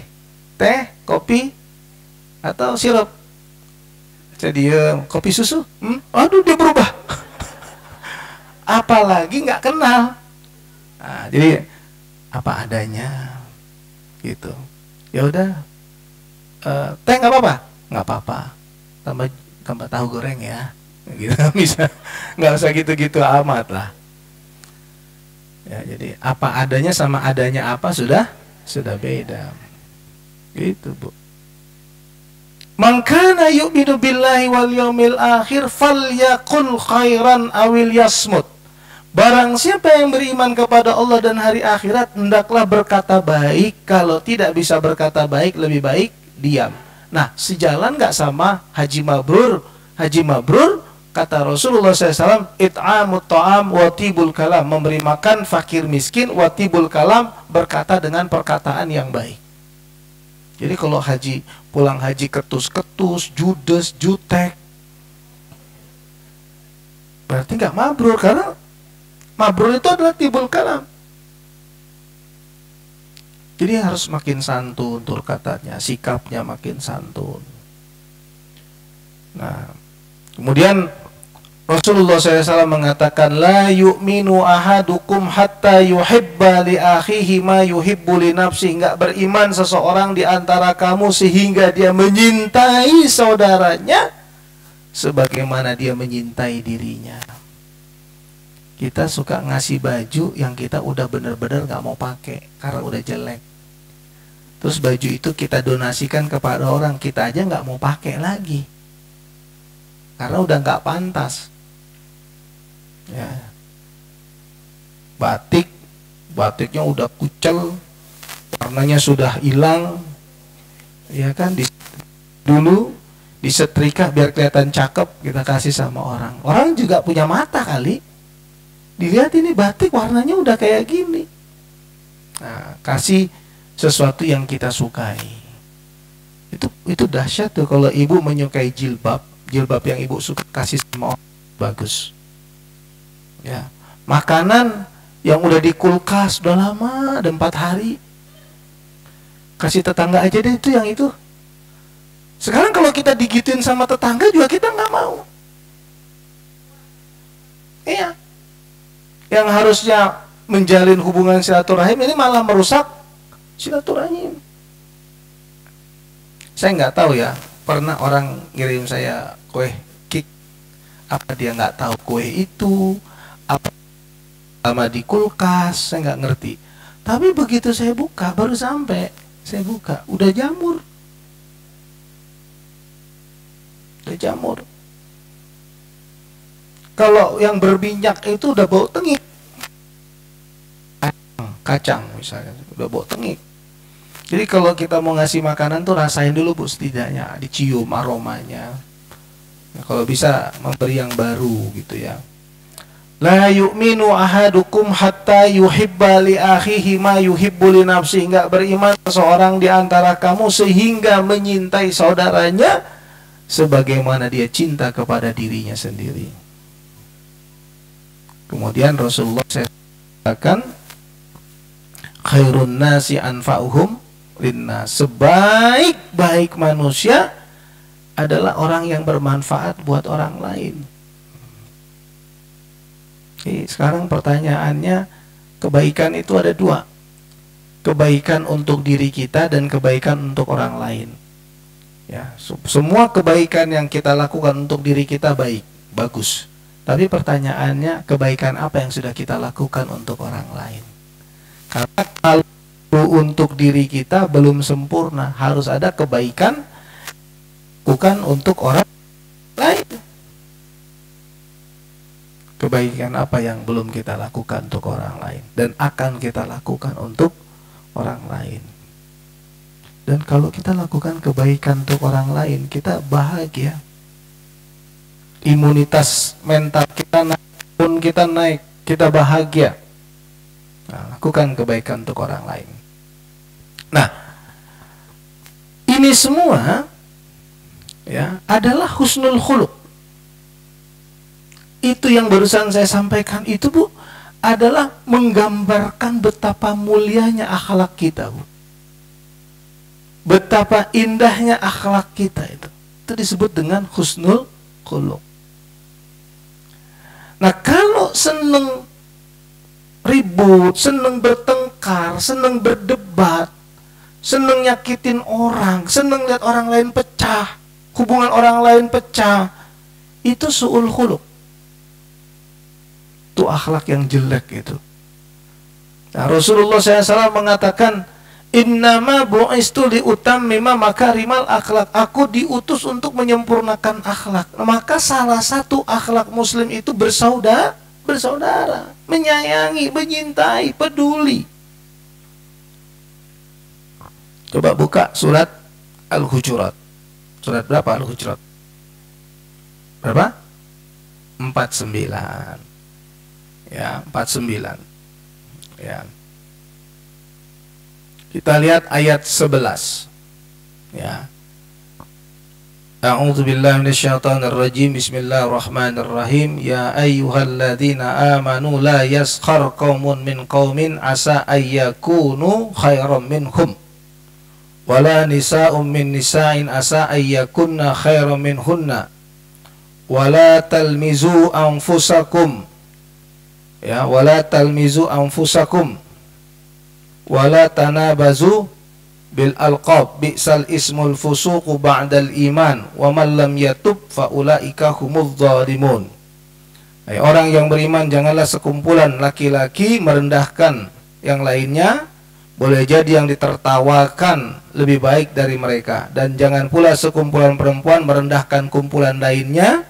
teh, kopi, atau sirup. Saya diem, kopi susu, aduh dia berubah. Apalagi nggak kenal. Nah, jadi apa adanya, gitu. Ya udah, teh nggak apa-apa, nggak apa-apa. Tambah tahu goreng ya, gitu. Bisa, nggak usah gitu-gitu amat lah. Ya, jadi apa adanya sama adanya apa sudah beda. Gitu Bu. Man kana yu'minu billahi wal yawmil akhir falyaqul khairan awil yasmut. Barang siapa yang beriman kepada Allah dan hari akhirat, hendaklah berkata baik. Kalau tidak bisa berkata baik, lebih baik diam. Nah, sejalan nggak sama Haji Mabrur? Haji Mabrur Kata Rasulullah SAW, it'amut ta'am watibul kalam, memberi makan fakir miskin, watibul kalam, berkata dengan perkataan yang baik. Jadi kalau haji, pulang haji ketus-ketus, judes, jutek, berarti nggak mabrur, karena mabrur itu adalah tibul kalam. Jadi harus makin santun tuh katanya, sikapnya makin santun. Nah, kemudian Rasulullah SAW mengatakan, la yu'minu ahadukum hatta yuhibba li akhihi ma yuhibbu li nafsihi. Enggak beriman seseorang di antara kamu sehingga dia menyintai saudaranya sebagaimana dia menyintai dirinya. Kita suka ngasih baju yang kita udah bener-bener gak mau pakai karena udah jelek. Terus baju itu kita donasikan kepada orang, kita aja gak mau pakai lagi karena udah gak pantas. Ya. Batiknya udah kucel, warnanya sudah hilang, ya kan? Dulu disetrika biar kelihatan cakep, kita kasih sama orang. Orang juga punya mata kali, dilihat ini batik warnanya udah kayak gini. Nah, kasih sesuatu yang kita sukai. Itu dahsyat tuh kalau ibu menyukai jilbab yang ibu suka, kasih sama orang, bagus. Ya, makanan yang udah di kulkas udah lama, ada 4 hari, kasih tetangga aja deh itu yang itu. Sekarang kalau kita digituin sama tetangga juga kita nggak mau. Iya, yang harusnya menjalin hubungan silaturahim ini malah merusak silaturahim. Saya nggak tahu ya, pernah orang ngirim saya kue kik, apa dia nggak tahu kue itu apa lama di kulkas, saya nggak ngerti. Tapi begitu saya buka, baru sampai saya buka, udah jamur. Udah jamur. Kalau yang berminyak itu udah bau tengik. Kacang misalnya, udah bau tengik. Jadi kalau kita mau ngasih makanan tuh rasain dulu bu, setidaknya dicium aromanya. Nah, kalau bisa memberi yang baru gitu ya. La yu'minu ahadukum hatta yuhibba li akhihi ma yuhibbu li nafsihi. Enggak beriman seseorang di antara kamu sehingga menyintai saudaranya sebagaimana dia cinta kepada dirinya sendiri. Kemudian Rasulullah katakan, khairun nasi anfa'uhum linnas. Sebaik-baik manusia adalah orang yang bermanfaat buat orang lain. Sekarang pertanyaannya, kebaikan itu ada 2. Kebaikan untuk diri kita dan kebaikan untuk orang lain. Ya, semua kebaikan yang kita lakukan untuk diri kita baik, bagus. Tapi pertanyaannya, kebaikan apa yang sudah kita lakukan untuk orang lain? Karena kalau untuk diri kita belum sempurna, harus ada kebaikan bukan untuk orang lain. Kebaikan apa yang belum kita lakukan untuk orang lain dan akan kita lakukan untuk orang lain. Dan kalau kita lakukan kebaikan untuk orang lain, kita bahagia. Imunitas mental kita naik, pun kita naik, kita bahagia. Nah, lakukan kebaikan untuk orang lain. Nah, ini semua ya adalah husnul khuluq. Itu yang barusan saya sampaikan itu bu, adalah menggambarkan betapa mulianya akhlak kita bu. Betapa indahnya akhlak kita itu. Itu disebut dengan husnul khuluq. Nah kalau seneng ribut, seneng bertengkar, seneng berdebat, seneng nyakitin orang, seneng lihat orang lain pecah, hubungan orang lain pecah, itu su'ul khuluq. Itu akhlak yang jelek itu. Nah, Rasulullah SAW mengatakan, innama bu'istu liutammima makarimal akhlak. Aku diutus untuk menyempurnakan akhlak. Maka salah satu akhlak muslim itu bersaudara, menyayangi, menyintai, peduli. Coba buka surat Al-Hujurat. Surat berapa Al-Hujurat? Berapa? 49. Ya, 49. Ya. Kita lihat ayat 11. Ya. A'udzu billahi minasyaitonir rajim. Bismillahirrahmanirrahim. Ya ayyuhalladzina amanu la yaskhar qaumun min qaumin asa ayyakunu khairam minhum wala nisa'un min nisa'in asa ayyakunna khairam minhunna wala talmizu anfusakum, ya, wala talmizu anfusakum wala tanabazu bil alqab bi'sal ismul fusuqu ba'dal iman wa man lam yatub fa ulaika humudz zalimun. Hai orang yang beriman, janganlah sekumpulan laki-laki merendahkan yang lainnya, boleh jadi yang ditertawakan lebih baik dari mereka, dan jangan pula sekumpulan perempuan merendahkan kumpulan lainnya,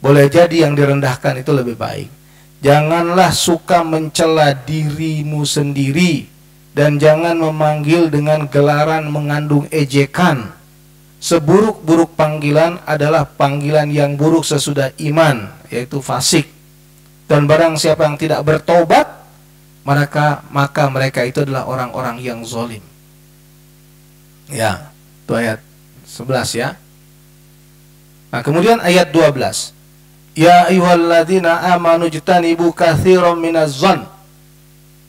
boleh jadi yang direndahkan itu lebih baik. Janganlah suka mencela dirimu sendiri, dan jangan memanggil dengan gelaran mengandung ejekan. Seburuk-buruk panggilan adalah panggilan yang buruk sesudah iman, yaitu fasik. Dan barang siapa yang tidak bertobat, maka mereka itu adalah orang-orang yang zalim. Ya, itu ayat 11 ya. Nah, kemudian ayat 12. Ya ayyuhalladzina amanu jtanibu katsiran minaz-zann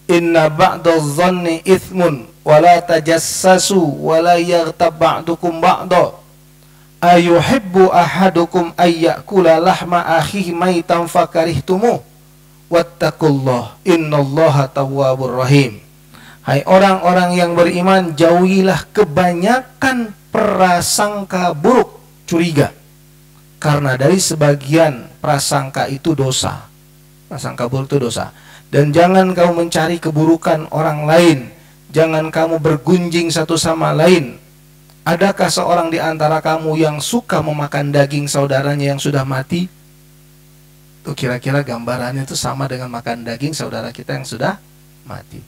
inna ba'daz zanni ithmun wa la tajassasu wa la yaghtab ba'dukum ba'da ayuhibbu ahadukum ayyakula lahma akhihi maitan fakarihtumuh wattaqullah innallaha tawwabur rahim. Hai orang-orang yang beriman, jauhilah kebanyakan prasangka buruk, curiga, karena dari sebagian prasangka itu dosa. Prasangka buruk itu dosa. Dan jangan kamu mencari keburukan orang lain, jangan kamu bergunjing satu sama lain. Adakah seorang di antara kamu yang suka memakan daging saudaranya yang sudah mati? Tuh kira-kira gambarannya itu sama dengan makan daging saudara kita yang sudah mati.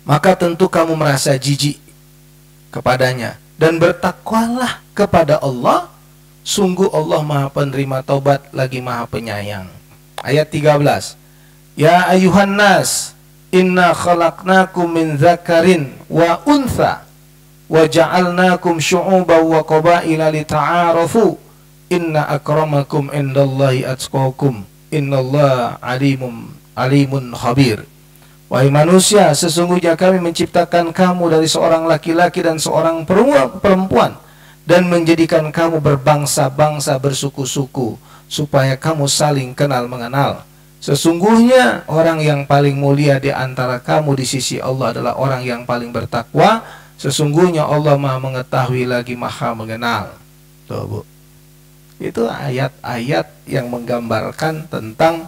Maka tentu kamu merasa jijik kepadanya, dan bertakwalah kepada Allah, sungguh Allah Maha Penerima taubat lagi Maha Penyayang. Ayat 13. Ya ayuhan nas, inna khalaqnakum min dzakarin wa untha wa ja'alnakum syu'uban wa qabaila lita'arafu inna akramakum indallahi atqakum innallaha alimun khabir. Wahai manusia, sesungguhnya kami menciptakan kamu dari seorang laki-laki dan seorang perempuan, dan menjadikan kamu berbangsa-bangsa, bersuku-suku, supaya kamu saling kenal mengenal. Sesungguhnya orang yang paling mulia di antara kamu di sisi Allah adalah orang yang paling bertakwa. Sesungguhnya Allah Maha mengetahui lagi Maha mengenal. Tuh, Bu. Itu ayat-ayat yang menggambarkan tentang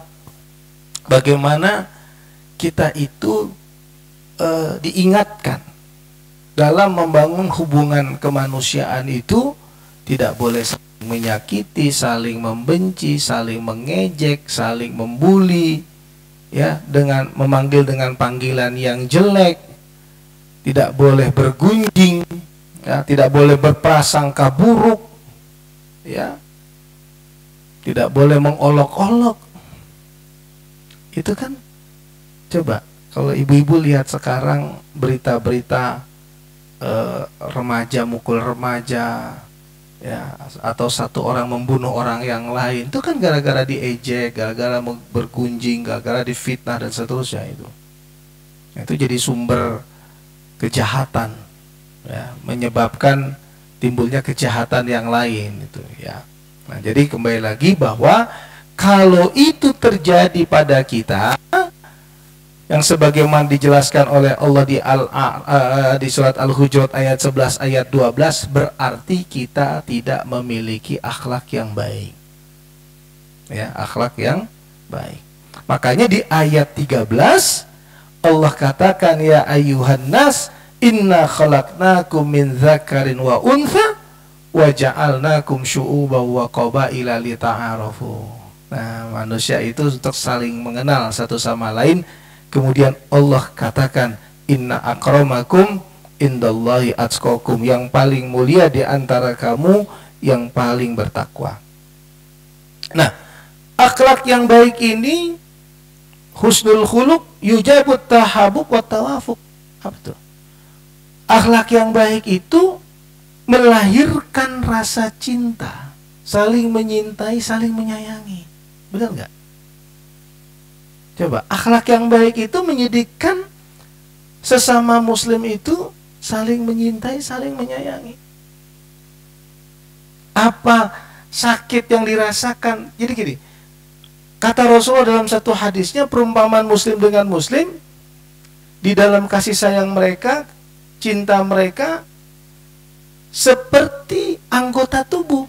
bagaimana kita itu diingatkan dalam membangun hubungan kemanusiaan itu tidak boleh menyakiti, saling membenci, saling mengejek, saling membuli, ya, dengan memanggil dengan panggilan yang jelek, tidak boleh bergunjing, ya, tidak boleh berprasangka buruk, ya, tidak boleh mengolok-olok. Itu kan, coba kalau ibu-ibu lihat sekarang berita-berita remaja mukul remaja, ya, atau satu orang membunuh orang yang lain, itu kan gara-gara diejek, gara-gara bergunjing, gara-gara difitnah dan seterusnya. Itu jadi sumber kejahatan, ya, menyebabkan timbulnya kejahatan yang lain itu, ya. Nah, jadi kembali lagi bahwa kalau itu terjadi pada kita, yang sebagaimana dijelaskan oleh Allah di surat Al-Hujurat ayat 11 ayat 12, berarti kita tidak memiliki akhlak yang baik. Ya, akhlak yang baik. Makanya di ayat 13 Allah katakan, ya ayyuhan nas inna khalaqnakum min dzakarin wa untha wa ja'alnakum syu'uban wa qabaila lita'arafu. Nah, manusia itu untuk saling mengenal satu sama lain. Kemudian Allah katakan, inna akramakum indallahi atqakum, yang paling mulia di antara kamu yang paling bertakwa. Nah, Akhlak yang baik ini husnul khuluq yujabut tahabuk wa tawafuk. Apa itu? Akhlak yang baik itu melahirkan rasa cinta, saling menyintai, saling menyayangi. Benar nggak? Coba, akhlak yang baik itu menyedihkan sesama muslim itu saling menyintai, saling menyayangi. Apa sakit yang dirasakan? Jadi gini, kata Rasulullah dalam satu hadisnya, perumpamaan muslim dengan muslim di dalam kasih sayang mereka, cinta mereka seperti anggota tubuh.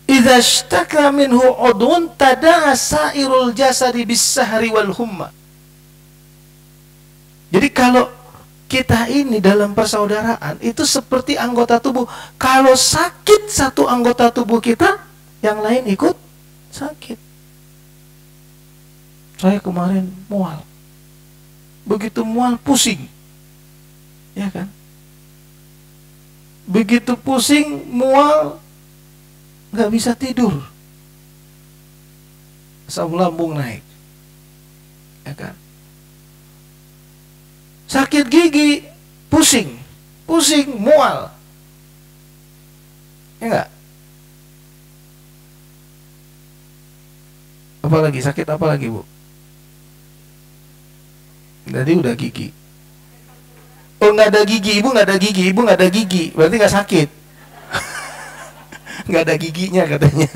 Idza ishtaka minhu udhun tada'a sa'irul jasadi bis-sahri wal humma. Jadi kalau kita ini dalam persaudaraan itu seperti anggota tubuh. Kalau sakit satu anggota tubuh kita, yang lain ikut sakit. Saya kemarin mual. Begitu mual pusing. Ya kan? Begitu pusing, mual, nggak bisa tidur. Asam lambung naik. Ya kan? Sakit gigi, pusing, mual. Ya enggak? Apalagi sakit apa lagi, Bu? Tadi udah gigi. Oh, nggak ada gigi, ibu nggak ada gigi, ibu nggak ada gigi, berarti nggak sakit. Nggak ada giginya katanya.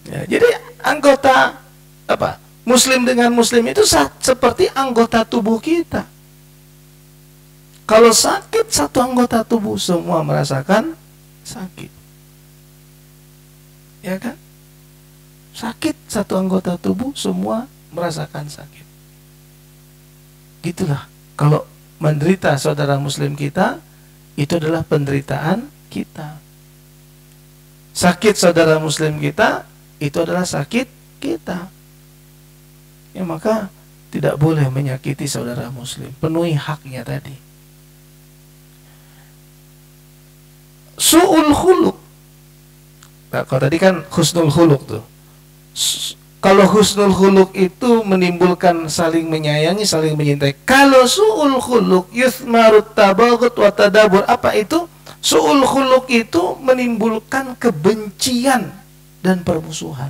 Ya, jadi anggota apa? Muslim dengan muslim itu seperti anggota tubuh kita. Kalau sakit satu anggota tubuh, semua merasakan sakit. Ya kan? Sakit satu anggota tubuh, semua merasakan sakit. Gitulah, kalau menderita saudara muslim kita, itu adalah penderitaan kita. Sakit saudara muslim kita, itu adalah sakit kita. Ya, maka tidak boleh menyakiti saudara muslim. Penuhi haknya tadi. Su'ul khuluq. Nah, kalau tadi kan husnul khuluq tuh. Kalau husnul khuluq itu menimbulkan saling menyayangi, saling menyintai. Kalau su'ul khuluq yuthmarut tabaghut wa tadabur. Apa itu? Su'ul khuluq itu menimbulkan kebencian dan permusuhan.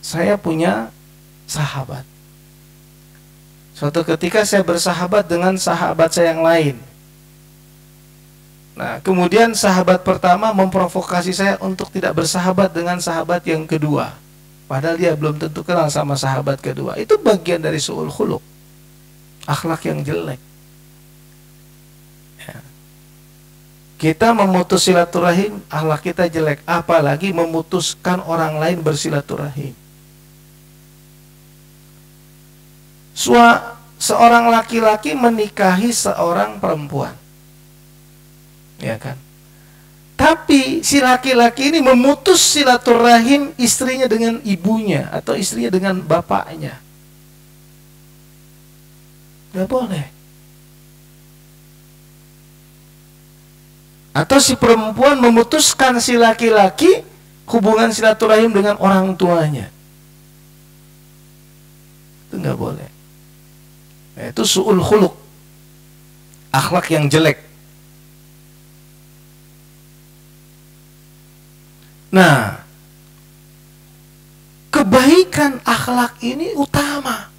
Saya punya sahabat. Suatu ketika saya bersahabat dengan sahabat saya yang lain. Nah, kemudian sahabat pertama memprovokasi saya untuk tidak bersahabat dengan sahabat yang kedua. Padahal dia belum tentu kenal sama sahabat kedua. Itu bagian dari su'ul khuluq. Akhlak yang jelek. Ya. Kita memutus silaturahim, akhlak kita jelek. Apalagi memutuskan orang lain bersilaturahim. Seorang laki-laki menikahi seorang perempuan. Ya kan? Tapi si laki-laki ini memutus silaturahim istrinya dengan ibunya atau istrinya dengan bapaknya. Gak boleh. Atau si perempuan memutuskan si laki-laki hubungan silaturahim dengan orang tuanya. Itu gak boleh. Itu su'ul khuluq. Akhlak yang jelek. Nah, kebaikan akhlak ini utama.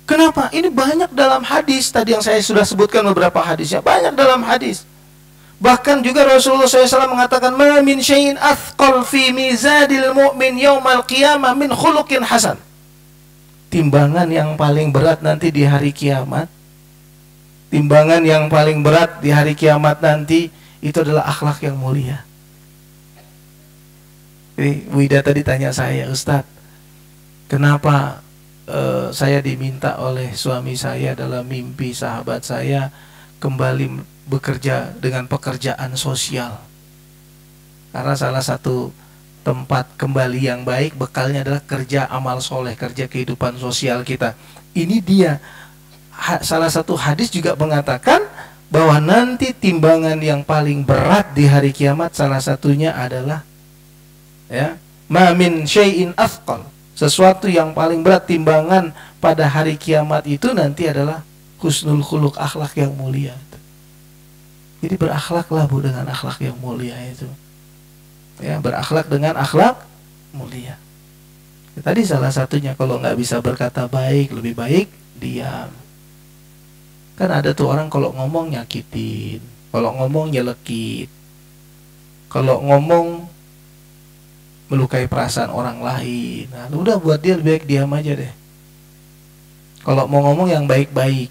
Kenapa? Ini banyak dalam hadis. Tadi yang saya sudah sebutkan beberapa hadisnya. Banyak dalam hadis. Bahkan juga Rasulullah SAW mengatakan, "Ma min syai'in athqal fi mizadil mu'min yaumal qiyamah min khuluqin hasan." Timbangan yang paling berat nanti di hari kiamat. Timbangan yang paling berat di hari kiamat nanti itu adalah akhlak yang mulia. Jadi Bu Ida tadi tanya saya, "Ustadz, kenapa saya diminta oleh suami saya dalam mimpi sahabat saya kembali bekerja dengan pekerjaan sosial?" Karena salah satu tempat kembali yang baik bekalnya adalah kerja amal soleh, kerja kehidupan sosial kita. Ini dia salah satu hadis juga mengatakan bahwa nanti timbangan yang paling berat di hari kiamat salah satunya adalah ya, ma min syai'in athqal, sesuatu yang paling berat timbangan pada hari kiamat itu nanti adalah husnul khuluq, akhlak yang mulia. Jadi berakhlaklah Bu dengan akhlak yang mulia itu. Ya, berakhlak dengan akhlak mulia. Ya, tadi salah satunya kalau nggak bisa berkata baik, lebih baik diam. Kan ada tuh orang kalau ngomong nyakitin, kalau ngomong nyelekit, kalau ngomong melukai perasaan orang lain. Nah, udah buat dia lebih baik diam aja deh. Kalau mau ngomong yang baik-baik,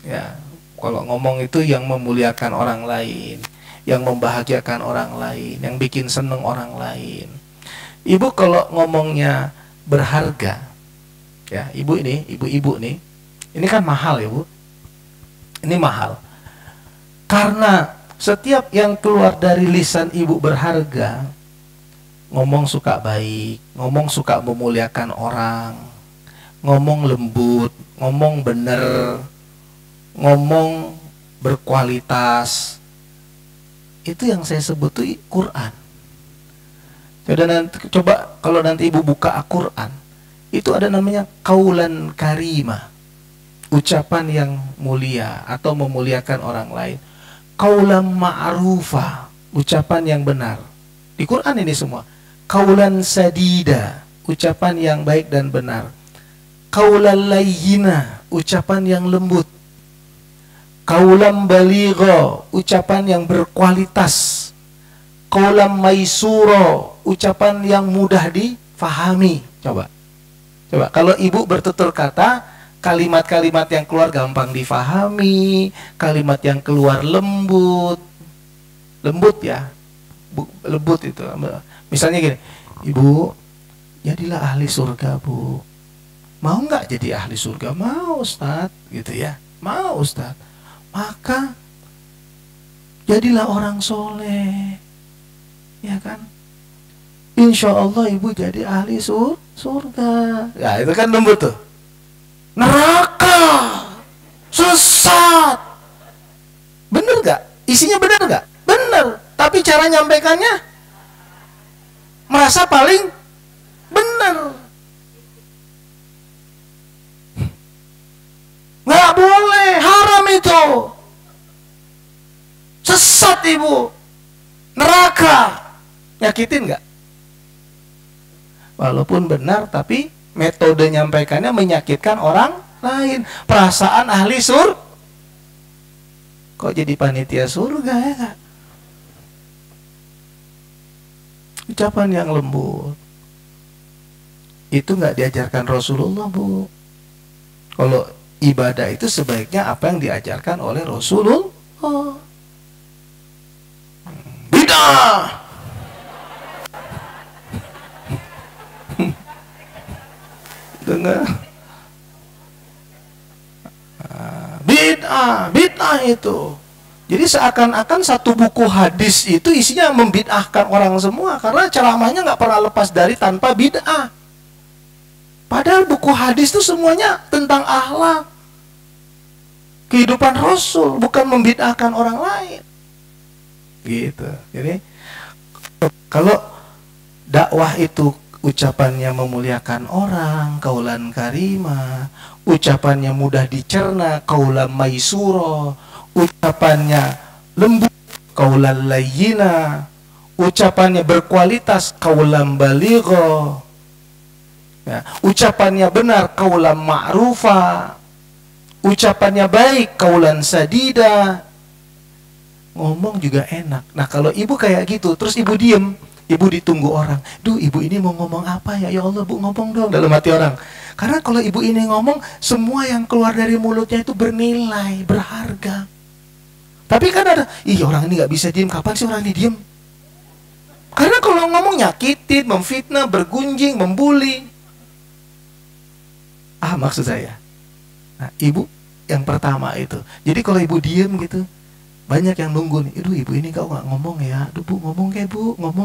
ya, kalau ngomong itu yang memuliakan orang lain, yang membahagiakan orang lain, yang bikin seneng orang lain. Ibu kalau ngomongnya berharga, ya, ibu nih, ini kan mahal ya Bu. Ini mahal. Karena setiap yang keluar dari lisan ibu berharga, ngomong suka baik, ngomong suka memuliakan orang, ngomong lembut, ngomong bener, ngomong berkualitas. Itu yang saya sebut tuh Quran. Coba kalau nanti ibu buka Al-Quran, itu ada namanya kaulan karimah, ucapan yang mulia atau memuliakan orang lain. Kaulan ma'rufa, ucapan yang benar. Di Quran ini semua. Kaulan sadida, ucapan yang baik dan benar. Kaulan layyina, ucapan yang lembut. Kaulan baligha, ucapan yang berkualitas. Kaulan maisuro, ucapan yang mudah difahami. Coba kalau ibu bertutur kata, kalimat-kalimat yang keluar gampang difahami, kalimat yang keluar lembut ya, lembut itu. Misalnya gini, ibu, jadilah ahli surga Bu. Mau nggak jadi ahli surga? Mau Ustaz, gitu ya. Mau Ustaz. Maka jadilah orang soleh, ya kan? Insya Allah ibu jadi ahli surga. Ya itu kan lembut tuh. Neraka, sesat. Bener gak? Isinya bener gak? Bener. Tapi cara nyampaikannya merasa paling bener. Nggak boleh, haram itu. Sesat ibu. Neraka. Nyakitin gak? Walaupun benar, tapi metode nyampaikannya menyakitkan orang lain. Perasaan ahli kok jadi panitia surga ya gak? Ucapan yang lembut itu nggak diajarkan Rasulullah Bu. Kalau ibadah itu sebaiknya apa yang diajarkan oleh Rasulullah. Bidah. Dengar. Bid'ah itu. Jadi seakan-akan satu buku hadis itu isinya membid'ahkan orang semua, karena ceramahnya nggak pernah lepas dari tanpa bid'ah. Padahal buku hadis itu semuanya tentang akhlak, kehidupan Rasul, bukan membid'ahkan orang lain. Gitu. Jadi kalau dakwah itu ucapannya memuliakan orang, kaulan karimah, ucapannya mudah dicerna, kaulan maisuro, ucapannya lembut, kaulan layyina, ucapannya berkualitas, kaulan baligha, ya, ucapannya benar, kaulan ma'rufa, ucapannya baik, kaulan sadida. Ngomong juga enak. Nah kalau ibu kayak gitu, terus ibu diem, ibu ditunggu orang. Duh, ibu ini mau ngomong apa ya? Ya Allah Bu, ngomong dong, dalam hati orang. Karena kalau ibu ini ngomong, semua yang keluar dari mulutnya itu bernilai, berharga. Tapi kan ada, ih orang ini gak bisa diem. Kapan sih orang ini diem? Karena kalau ngomong nyakitin, memfitnah, bergunjing, membuli. Maksud saya. Nah, ibu yang pertama itu. Jadi kalau ibu diem gitu, banyak yang nunggu nih. Aduh, ibu ini kau nggak ngomong ya. Aduh Bu, ngomong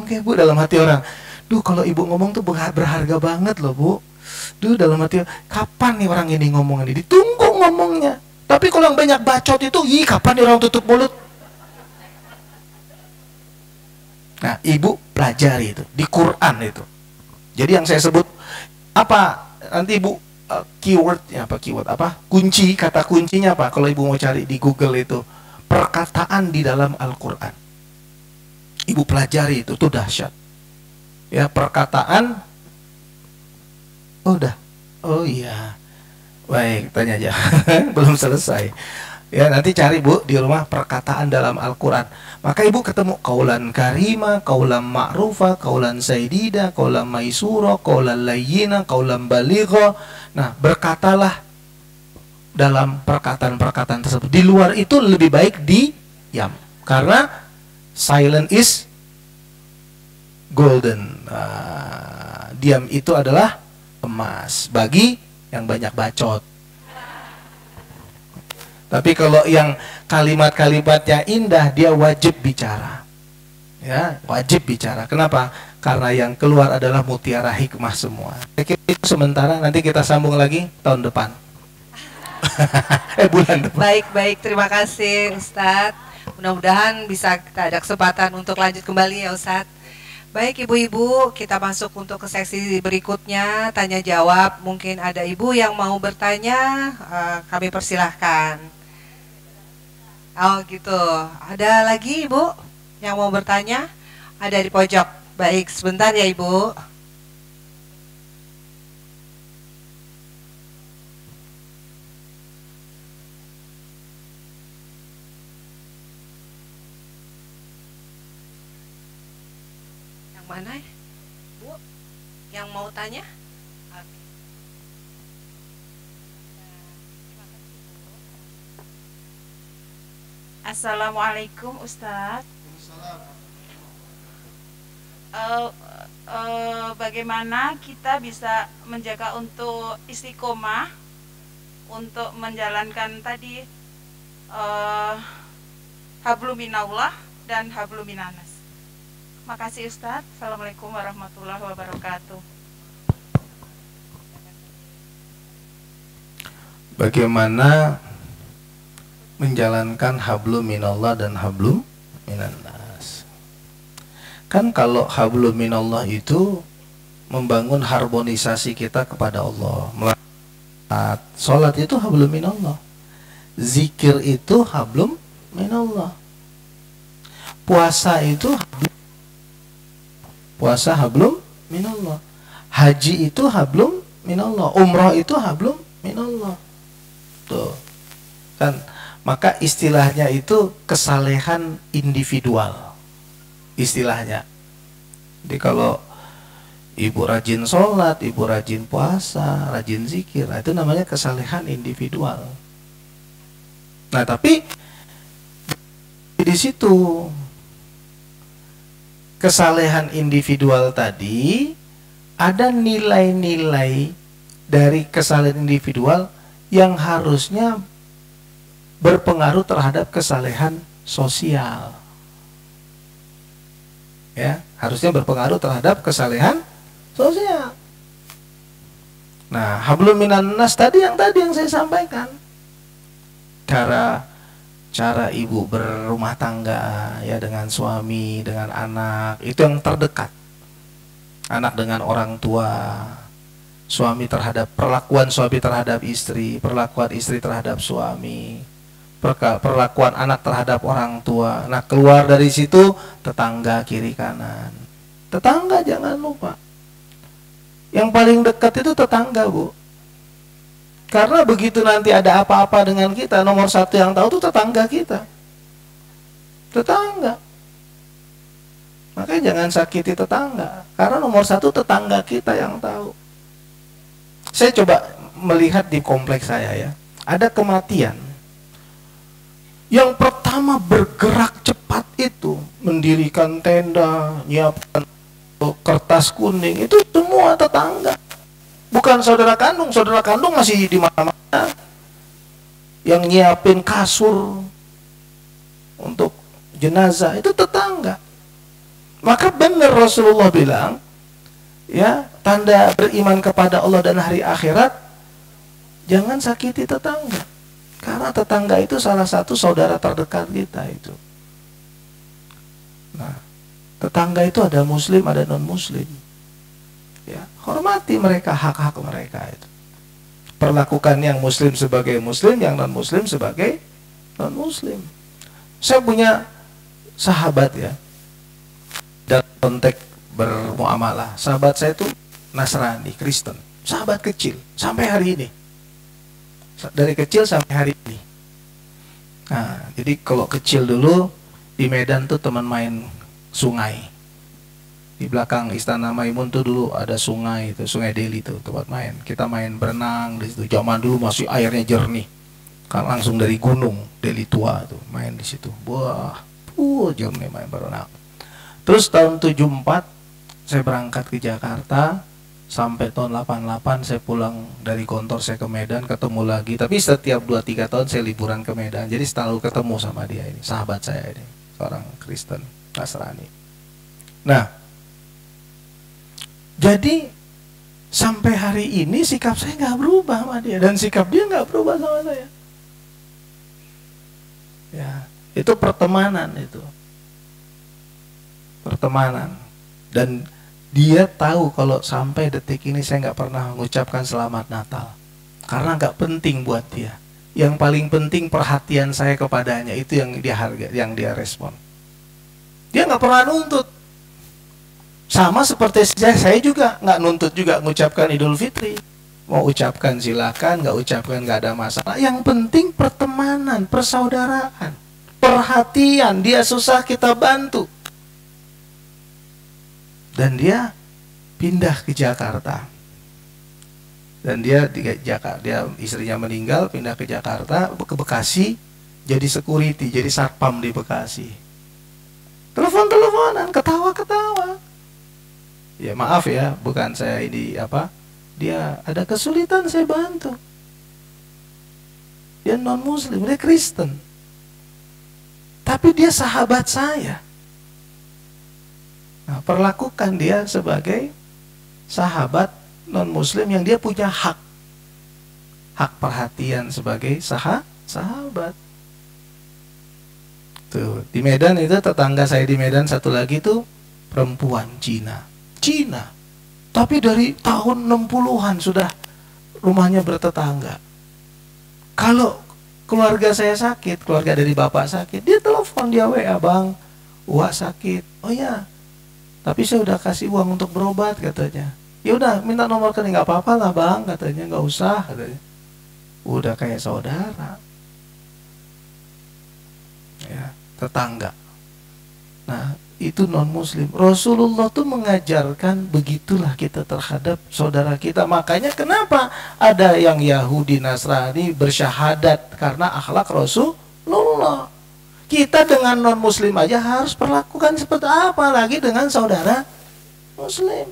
ke Bu, dalam hati orang. Duh, kalau ibu ngomong tuh berharga banget loh Bu. Duh, dalam hati, kapan nih orang ini ngomong ini? Ditunggu ngomongnya. Tapi Tapi kalau yang banyak bacot itu, kapan orang tutup mulut? Nah, ibu pelajari itu di Quran itu. Jadi yang saya sebut apa nanti ibu keywordnya apa, keyword apa, kunci, kata kuncinya apa kalau ibu mau cari di Google itu, perkataan di dalam Al-Quran. Ibu pelajari itu tuh dahsyat ya, perkataan. Oh iya, baik, tanya aja. Belum selesai ya, nanti cari Bu di rumah perkataan dalam Al-Quran. Maka ibu ketemu kaulan karima, kaulan ma'rufa, kaulan saidida, kaulan maisura, kaulan layyina, kaulan baligha. Nah, berkatalah dalam perkataan-perkataan tersebut. Di luar itu lebih baik diam, karena silent is golden. Diam itu adalah emas bagi yang banyak bacot. Tapi kalau yang kalimat-kalimatnya indah, dia wajib bicara. Ya, wajib bicara. Kenapa? Karena yang keluar adalah mutiara hikmah semua. Itu sementara, nanti kita sambung lagi tahun depan. Bulan depan. Baik, terima kasih Ustadz. Mudah-mudahan bisa kita ada kesempatan untuk lanjut kembali ya Ustadz. Baik ibu-ibu, kita masuk untuk ke seksi berikutnya, tanya jawab. Mungkin ada ibu yang mau bertanya, kami persilahkan. Oh gitu, ada lagi ibu yang mau bertanya? Ada di pojok. Baik, sebentar ya ibu. Yang mana ya? Bu, yang mau tanya? Assalamualaikum Ustadz. Bagaimana kita bisa menjaga untuk istiqomah untuk menjalankan tadi hablum minallah dan hablum minanas. Makasih Ustadz. Assalamualaikum warahmatullahi wabarakatuh. Bagaimana menjalankan hablum minallah dan hablum minannas? Kan kalau hablum minallah itu membangun harmonisasi kita kepada Allah. Sholat itu hablum minallah, zikir itu hablum minallah, puasa itu puasa hablum minallah, haji itu hablum minallah, umrah itu hablum minallah. Tuh kan, maka istilahnya itu kesalehan individual istilahnya. Jadi kalau ibu rajin sholat, ibu rajin puasa, rajin zikir, nah itu namanya kesalehan individual. Nah tapi di situ kesalehan individual tadi ada nilai-nilai dari kesalehan individual yang harusnya berpengaruh terhadap kesalehan sosial. Ya, harusnya berpengaruh terhadap kesalehan sosial. Nah, hablum minannas tadi yang saya sampaikan. Cara ibu berumah tangga ya, dengan suami, dengan anak, itu yang terdekat. Anak dengan orang tua, suami terhadap, perlakuan suami terhadap istri, perlakuan istri terhadap suami, perlakuan anak terhadap orang tua. Nah, keluar dari situ tetangga kiri kanan. Tetangga jangan lupa. Yang paling dekat itu tetangga, Bu. Karena begitu nanti ada apa-apa dengan kita, nomor satu yang tahu itu tetangga kita. Tetangga. Makanya jangan sakiti tetangga, karena nomor satu tetangga kita yang tahu. Saya coba melihat di kompleks saya ya, ada kematian. Yang pertama bergerak cepat itu mendirikan tenda, nyiapkan kertas kuning, itu semua tetangga. Bukan saudara kandung masih di mana-mana. Yang nyiapin kasur untuk jenazah itu tetangga. Maka benar Rasulullah bilang, ya, tanda beriman kepada Allah dan hari akhirat, jangan sakiti tetangga. Karena tetangga itu salah satu saudara terdekat kita itu. Nah, tetangga itu ada muslim, ada non muslim. Ya, hormati mereka, hak-hak mereka itu. Perlakukan yang muslim sebagai muslim, yang non muslim sebagai non muslim. Saya punya sahabat ya, dalam konteks bermuamalah. Sahabat saya itu Nasrani, Kristen. Sahabat kecil sampai hari ini. Dari kecil sampai hari ini. Nah, jadi kalau kecil dulu di Medan tuh teman main sungai. Di belakang Istana Maimun tuh dulu ada sungai, itu Sungai Deli tuh tempat main. Kita main berenang di situ. Zaman dulu masih airnya jernih. Kan langsung dari gunung Deli Tua tuh main di situ. Wah, jernih main berenang. Terus tahun 74 saya berangkat ke Jakarta. Sampai tahun 88 saya pulang dari kantor, saya ke Medan, ketemu lagi. Tapi setiap 2-3 tahun saya liburan ke Medan. Jadi selalu ketemu sama dia ini, sahabat saya ini, seorang Kristen Nasrani. Nah, jadi sampai hari ini sikap saya nggak berubah sama dia, dan sikap dia nggak berubah sama saya. Ya, itu pertemanan itu. Pertemanan. Dan dia tahu kalau sampai detik ini saya nggak pernah mengucapkan selamat Natal, karena nggak penting buat dia. Yang paling penting perhatian saya kepadanya, itu yang dia harga, yang dia respon. Dia nggak pernah nuntut. Sama seperti saya juga nggak nuntut juga mengucapkan Idul Fitri. Mau ucapkan silakan, nggak ucapkan nggak ada masalah. Yang penting pertemanan, persaudaraan, perhatian. Dia susah kita bantu. Dan dia pindah ke Jakarta. Dan dia di Jakarta, dia istrinya meninggal, pindah ke Jakarta, ke Bekasi, jadi security, jadi satpam di Bekasi. Telepon-teleponan, ketawa-ketawa. Ya maaf ya, bukan saya ini apa, dia ada kesulitan saya bantu. Dia non muslim, dia Kristen. Tapi dia sahabat saya. Nah, perlakukan dia sebagai sahabat non-muslim yang dia punya hak perhatian sebagai sahabat. Tuh, di Medan itu tetangga saya di Medan satu lagi tuh perempuan Cina. Tapi dari tahun 60-an sudah rumahnya bertetangga. Kalau keluarga saya sakit, keluarga dari bapak sakit, dia telepon, dia WA, "Bang, Wak sakit." "Oh ya, tapi saya udah kasih uang untuk berobat," katanya. "Ya udah, minta nomor rekening." "Nggak apa-apa lah Bang," katanya. "Nggak usah," katanya. Udah kayak saudara. Ya, tetangga. Nah, itu non muslim. Rasulullah tuh mengajarkan begitulah kita terhadap saudara kita. Makanya kenapa ada yang Yahudi Nasrani bersyahadat, karena akhlak Rasulullah. Kita dengan non muslim aja harus perlakukan seperti apa, lagi dengan saudara muslim.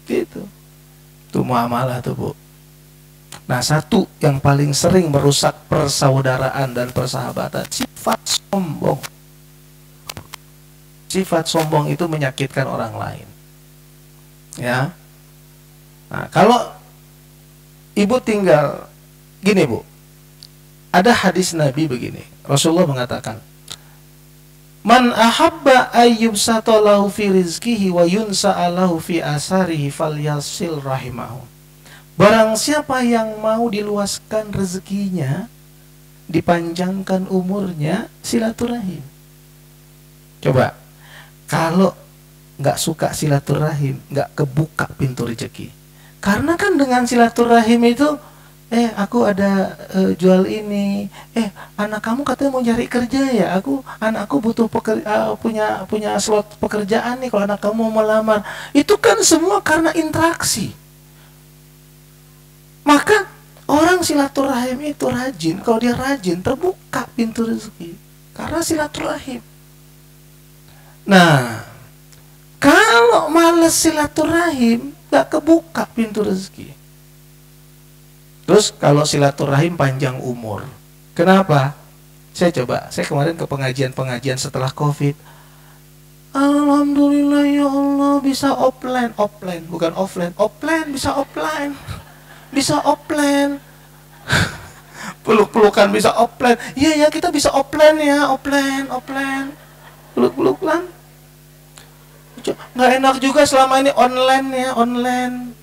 Gitu. Itu muamalah tuh, Bu. Nah, satu yang paling sering merusak persaudaraan dan persahabatan, sifat sombong. Sifat sombong itu menyakitkan orang lain. Ya. Nah, kalau ibu tinggal gini, Bu. Ada hadis Nabi begini. Rasulullah mengatakan, "Man ahabba ayyubsatalahu fi rizkihi wa yunsa'alahu fi asarihi falyasil rahimahu." Barang siapa yang mau diluaskan rezekinya, dipanjangkan umurnya, silaturahim. Coba, kalau nggak suka silaturahim, nggak kebuka pintu rezeki. Karena kan dengan silaturahim itu, aku ada jual ini, anak kamu katanya mau cari kerja ya, anakku butuh punya slot pekerjaan nih, kalau anak kamu mau melamar. Itu kan semua karena interaksi. Maka orang silaturahim itu rajin. Kalau dia rajin, terbuka pintu rezeki karena silaturahim. Nah, kalau malas silaturahim, gak kebuka pintu rezeki. Terus kalau silaturahim panjang umur. Kenapa? Saya kemarin ke pengajian setelah COVID. Alhamdulillah ya Allah, bisa offline, bukan offline, bisa offline. Bisa offline. peluk-pelukan bisa offline. Iya ya, kita bisa offline ya, offline. Peluk-pelukan. Nggak enak juga selama ini online ya, online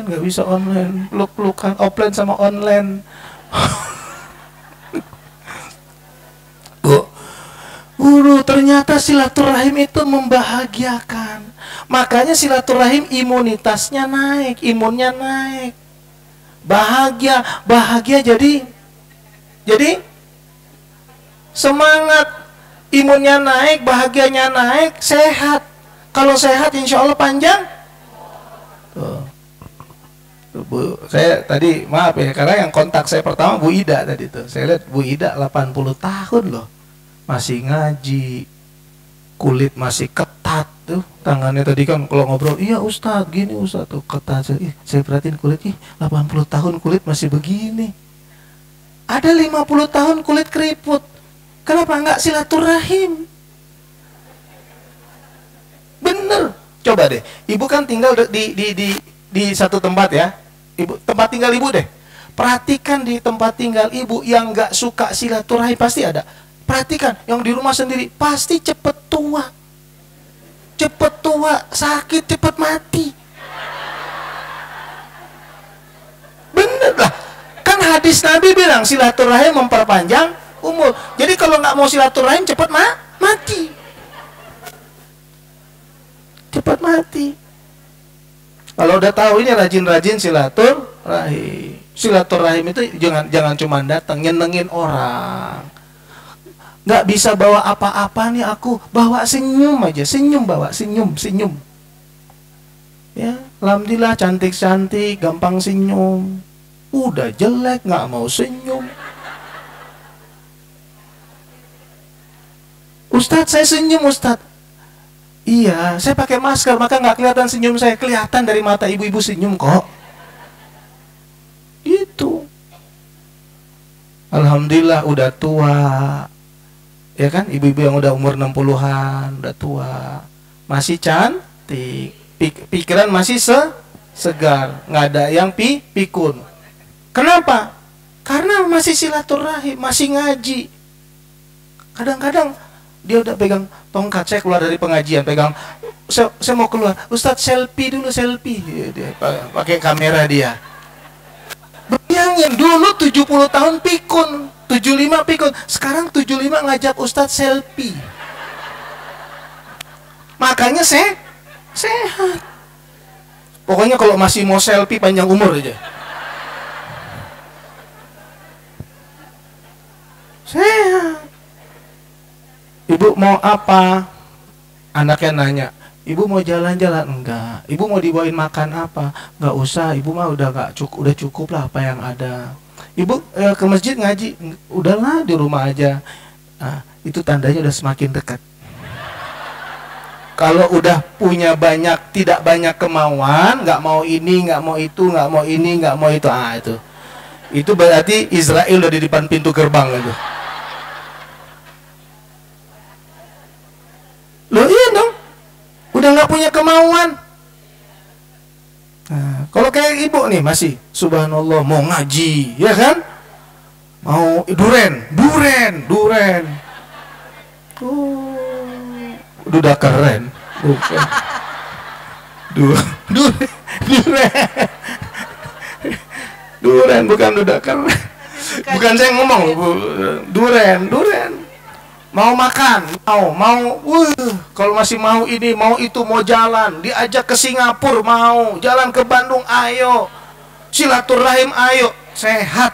nggak bisa online, peluk-pelukan, offline sama online. Guru, ternyata silaturahim itu membahagiakan. Makanya silaturahim imunitasnya naik, imunnya naik. Bahagia jadi semangat, imunnya naik, bahagianya naik, sehat. Kalau sehat insya Allah panjang. Tuh. Bu, saya tadi maaf ya, karena yang kontak saya pertama Bu Ida tadi tuh. Saya lihat Bu Ida 80 tahun loh. Masih ngaji, kulit masih ketat tuh. Tangannya tadi kan kalau ngobrol, iya Ustadz, gini Ustadz tuh ketat. Saya perhatiin kulit, 80 tahun kulit masih begini. Ada 50 tahun kulit keriput. Kenapa enggak silaturahim? Bener. Coba deh, ibu kan tinggal di satu tempat ya. Ibu, tempat tinggal ibu deh. Perhatikan di tempat tinggal ibu yang nggak suka silaturahim pasti ada. Perhatikan yang di rumah sendiri pasti cepet tua, sakit, cepet mati. Bener lah. Kan hadis Nabi bilang silaturahim memperpanjang umur. Jadi kalau nggak mau silaturahim cepet mati. Cepat mati. Kalau udah tahu ini rajin-rajin silaturahim. Silaturahim itu jangan cuma datang nyenengin orang. Nggak bisa bawa apa-apa nih aku, bawa senyum aja, bawa senyum. Ya, alhamdulillah cantik-cantik, gampang senyum. Udah jelek nggak mau senyum. Ustadz, saya senyum Ustadz. Iya, saya pakai masker, maka nggak kelihatan senyum saya. Kelihatan dari mata ibu-ibu senyum kok. Gitu. Alhamdulillah udah tua. Ya kan, ibu-ibu yang udah umur 60-an, udah tua. Masih cantik. Pikiran masih segar. Nggak ada yang pikun. Kenapa? Karena masih silaturahim, masih ngaji. Kadang-kadang dia udah pegang tongkat, saya keluar dari pengajian, pegang, saya mau keluar, Ustadz selfie dulu, dia pakai kamera dia. Bayangin, dulu 70 tahun pikun, 75 pikun, sekarang 75 ngajak Ustadz selfie. Makanya sehat. Pokoknya kalau masih mau selfie panjang umur aja. Sehat. Ibu mau apa? Anaknya nanya. Ibu mau jalan-jalan? Enggak. Ibu mau dibawain makan apa? Enggak usah. Ibu mah udah cukup lah apa yang ada. Ibu ke masjid ngaji? Udahlah di rumah aja. Nah, itu tandanya udah semakin dekat. Kalau udah punya tidak banyak kemauan, nggak mau ini, nggak mau itu, nggak mau ini, nggak mau itu, itu berarti Israel udah di depan pintu gerbang itu. Loh iya dong, udah nggak punya kemauan. Nah, kalau kayak ibu nih masih, subhanallah mau ngaji, ya kan? Mau duren. Udah keren, bukan? Duren bukan udah keren. Bukan saya ngomong, duren. Mau makan, mau, kalau masih mau ini, mau itu, mau jalan, diajak ke Singapura, mau jalan ke Bandung, ayo, silaturahim, ayo, sehat.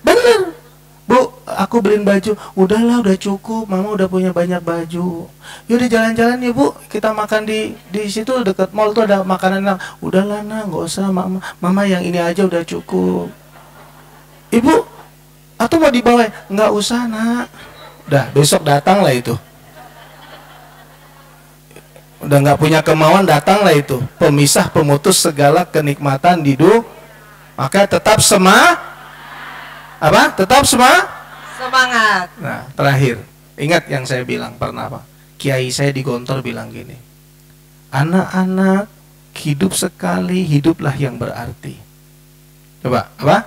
Bener, Bu, aku beliin baju, udahlah, udah cukup, mama udah punya banyak baju. Yaudah jalan-jalan ya Bu, kita makan di situ dekat mall tuh ada makanan, udahlah nak, nggak usah, mama yang ini aja udah cukup. Ibu, atau mau dibawa? Nggak usah nak. Udah besok datang lah itu. Udah nggak punya kemauan, datang lah itu. Pemisah, pemutus segala kenikmatan di dunia. Maka tetap Tetap semangat. Nah terakhir, ingat yang saya bilang pernah apa? Kiai saya di Gontor bilang gini, anak-anak hidup sekali, hiduplah yang berarti. Coba, apa?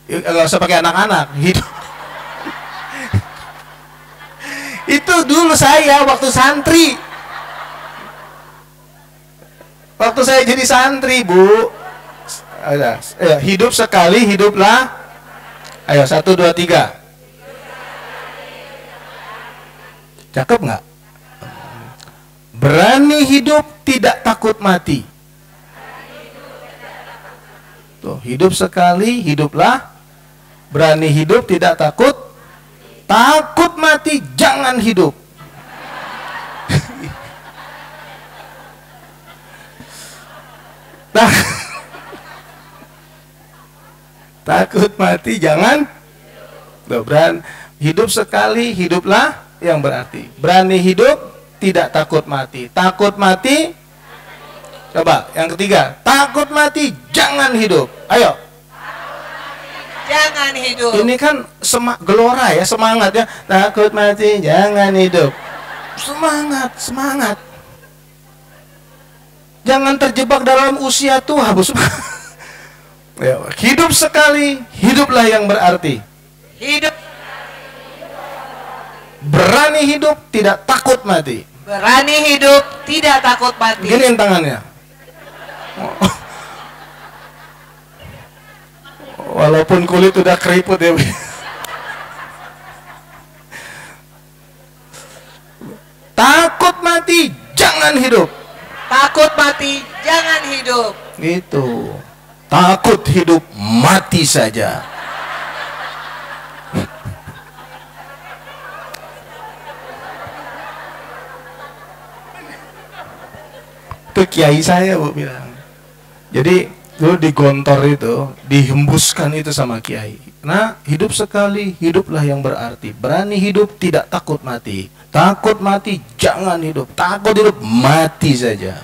Nggak usah pakai anak-anak. Hidup. Itu dulu saya waktu santri. Waktu saya jadi santri, Bu. Ada. Hidup sekali, hiduplah. Ayo, 1, 2, 3. Cakep nggak? Berani hidup, tidak takut mati. Tuh, hidup sekali, hiduplah. Berani hidup, tidak takut. Takut mati, jangan hidup. Nah, takut mati, jangan. Tuh, hidup sekali, hiduplah yang berarti. Berani hidup, tidak takut mati. Takut mati. Coba, yang ketiga. Takut mati, jangan hidup. Ayo. Jangan hidup. Ini kan gelora ya, semangat ya. Takut mati, jangan hidup. Semangat, semangat. Jangan terjebak dalam usia tua, Bu. Ya, hidup sekali, hiduplah yang berarti. Hidup. Berani hidup, tidak takut mati. Berani hidup, tidak takut mati. Giniin tangannya. Walaupun kulit udah keriput ya. Takut mati, jangan hidup. Takut mati, jangan hidup. Gitu. Takut hidup, mati saja. Itu kiai saya, Bu, bilang. Jadi dulu di Gontor itu dihembuskan itu sama kiai. Nah, hidup sekali, hiduplah yang berarti. Berani hidup, tidak takut mati. Takut mati, jangan hidup. Takut hidup, mati saja.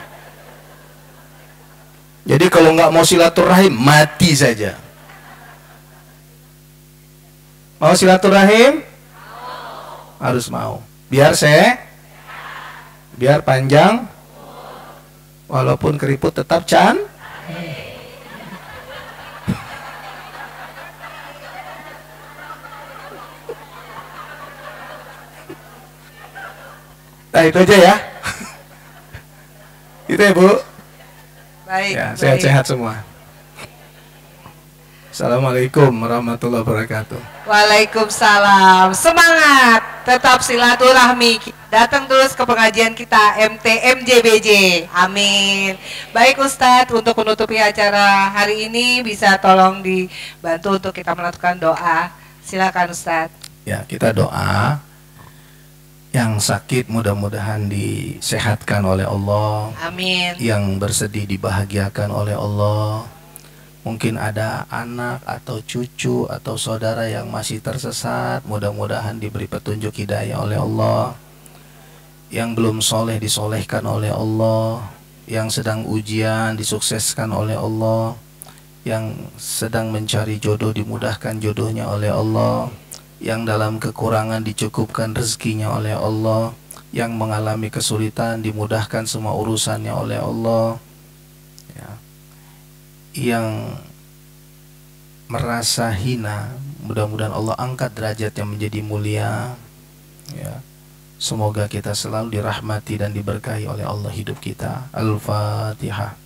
Jadi kalau nggak mau silaturahim, mati saja. Mau silaturahim? Harus mau. Biar biar panjang, walaupun keriput tetap Nah, itu aja ya. Itu ya, Bu. Baik. Ya, sehat-sehat semua. Assalamualaikum warahmatullahi wabarakatuh. Waalaikumsalam. Semangat, tetap silaturahmi. Datang terus ke pengajian kita MTMJBJ. Amin. Baik Ustadz, untuk menutupi acara hari ini bisa tolong dibantu untuk kita melakukan doa. Silakan Ustadz. Ya, kita doa. Yang sakit mudah-mudahan disehatkan oleh Allah. Amin. Yang bersedih dibahagiakan oleh Allah. Mungkin ada anak atau cucu atau saudara yang masih tersesat, mudah-mudahan diberi petunjuk hidayah oleh Allah. Yang belum soleh disolehkan oleh Allah. Yang sedang ujian disukseskan oleh Allah. Yang sedang mencari jodoh dimudahkan jodohnya oleh Allah. Yang dalam kekurangan dicukupkan rezekinya oleh Allah. Yang mengalami kesulitan dimudahkan semua urusannya oleh Allah ya. Yang merasa hina, mudah-mudahan Allah angkat derajatnya menjadi mulia ya. Semoga kita selalu dirahmati dan diberkahi oleh Allah hidup kita. Al-Fatihah.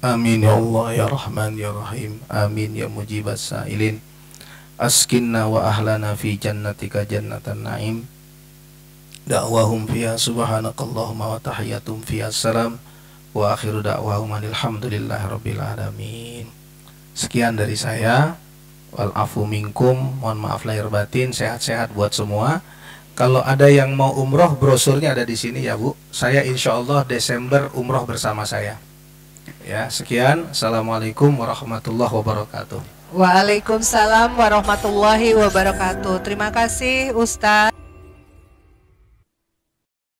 Amin ya Allah ya Rahman ya Rahim. Amin ya mujibas sa'ilin. Askinna wa ahlana fi jannatika jannatan na'im. Da'wahum fiha subhanakallahumma wa tahiyatum fiha salam. Wa akhiru da'wahum alhamdulillahi rabbil alamin. Sekian dari saya. Walafu minkum. Mohon maaf lahir batin. Sehat-sehat buat semua. Kalau ada yang mau umroh, brosurnya ada di sini ya Bu. Saya insya Allah Desember umroh bersama saya. Ya, sekian. Assalamualaikum warahmatullahi wabarakatuh. Waalaikumsalam warahmatullahi wabarakatuh. Terima kasih Ustadz.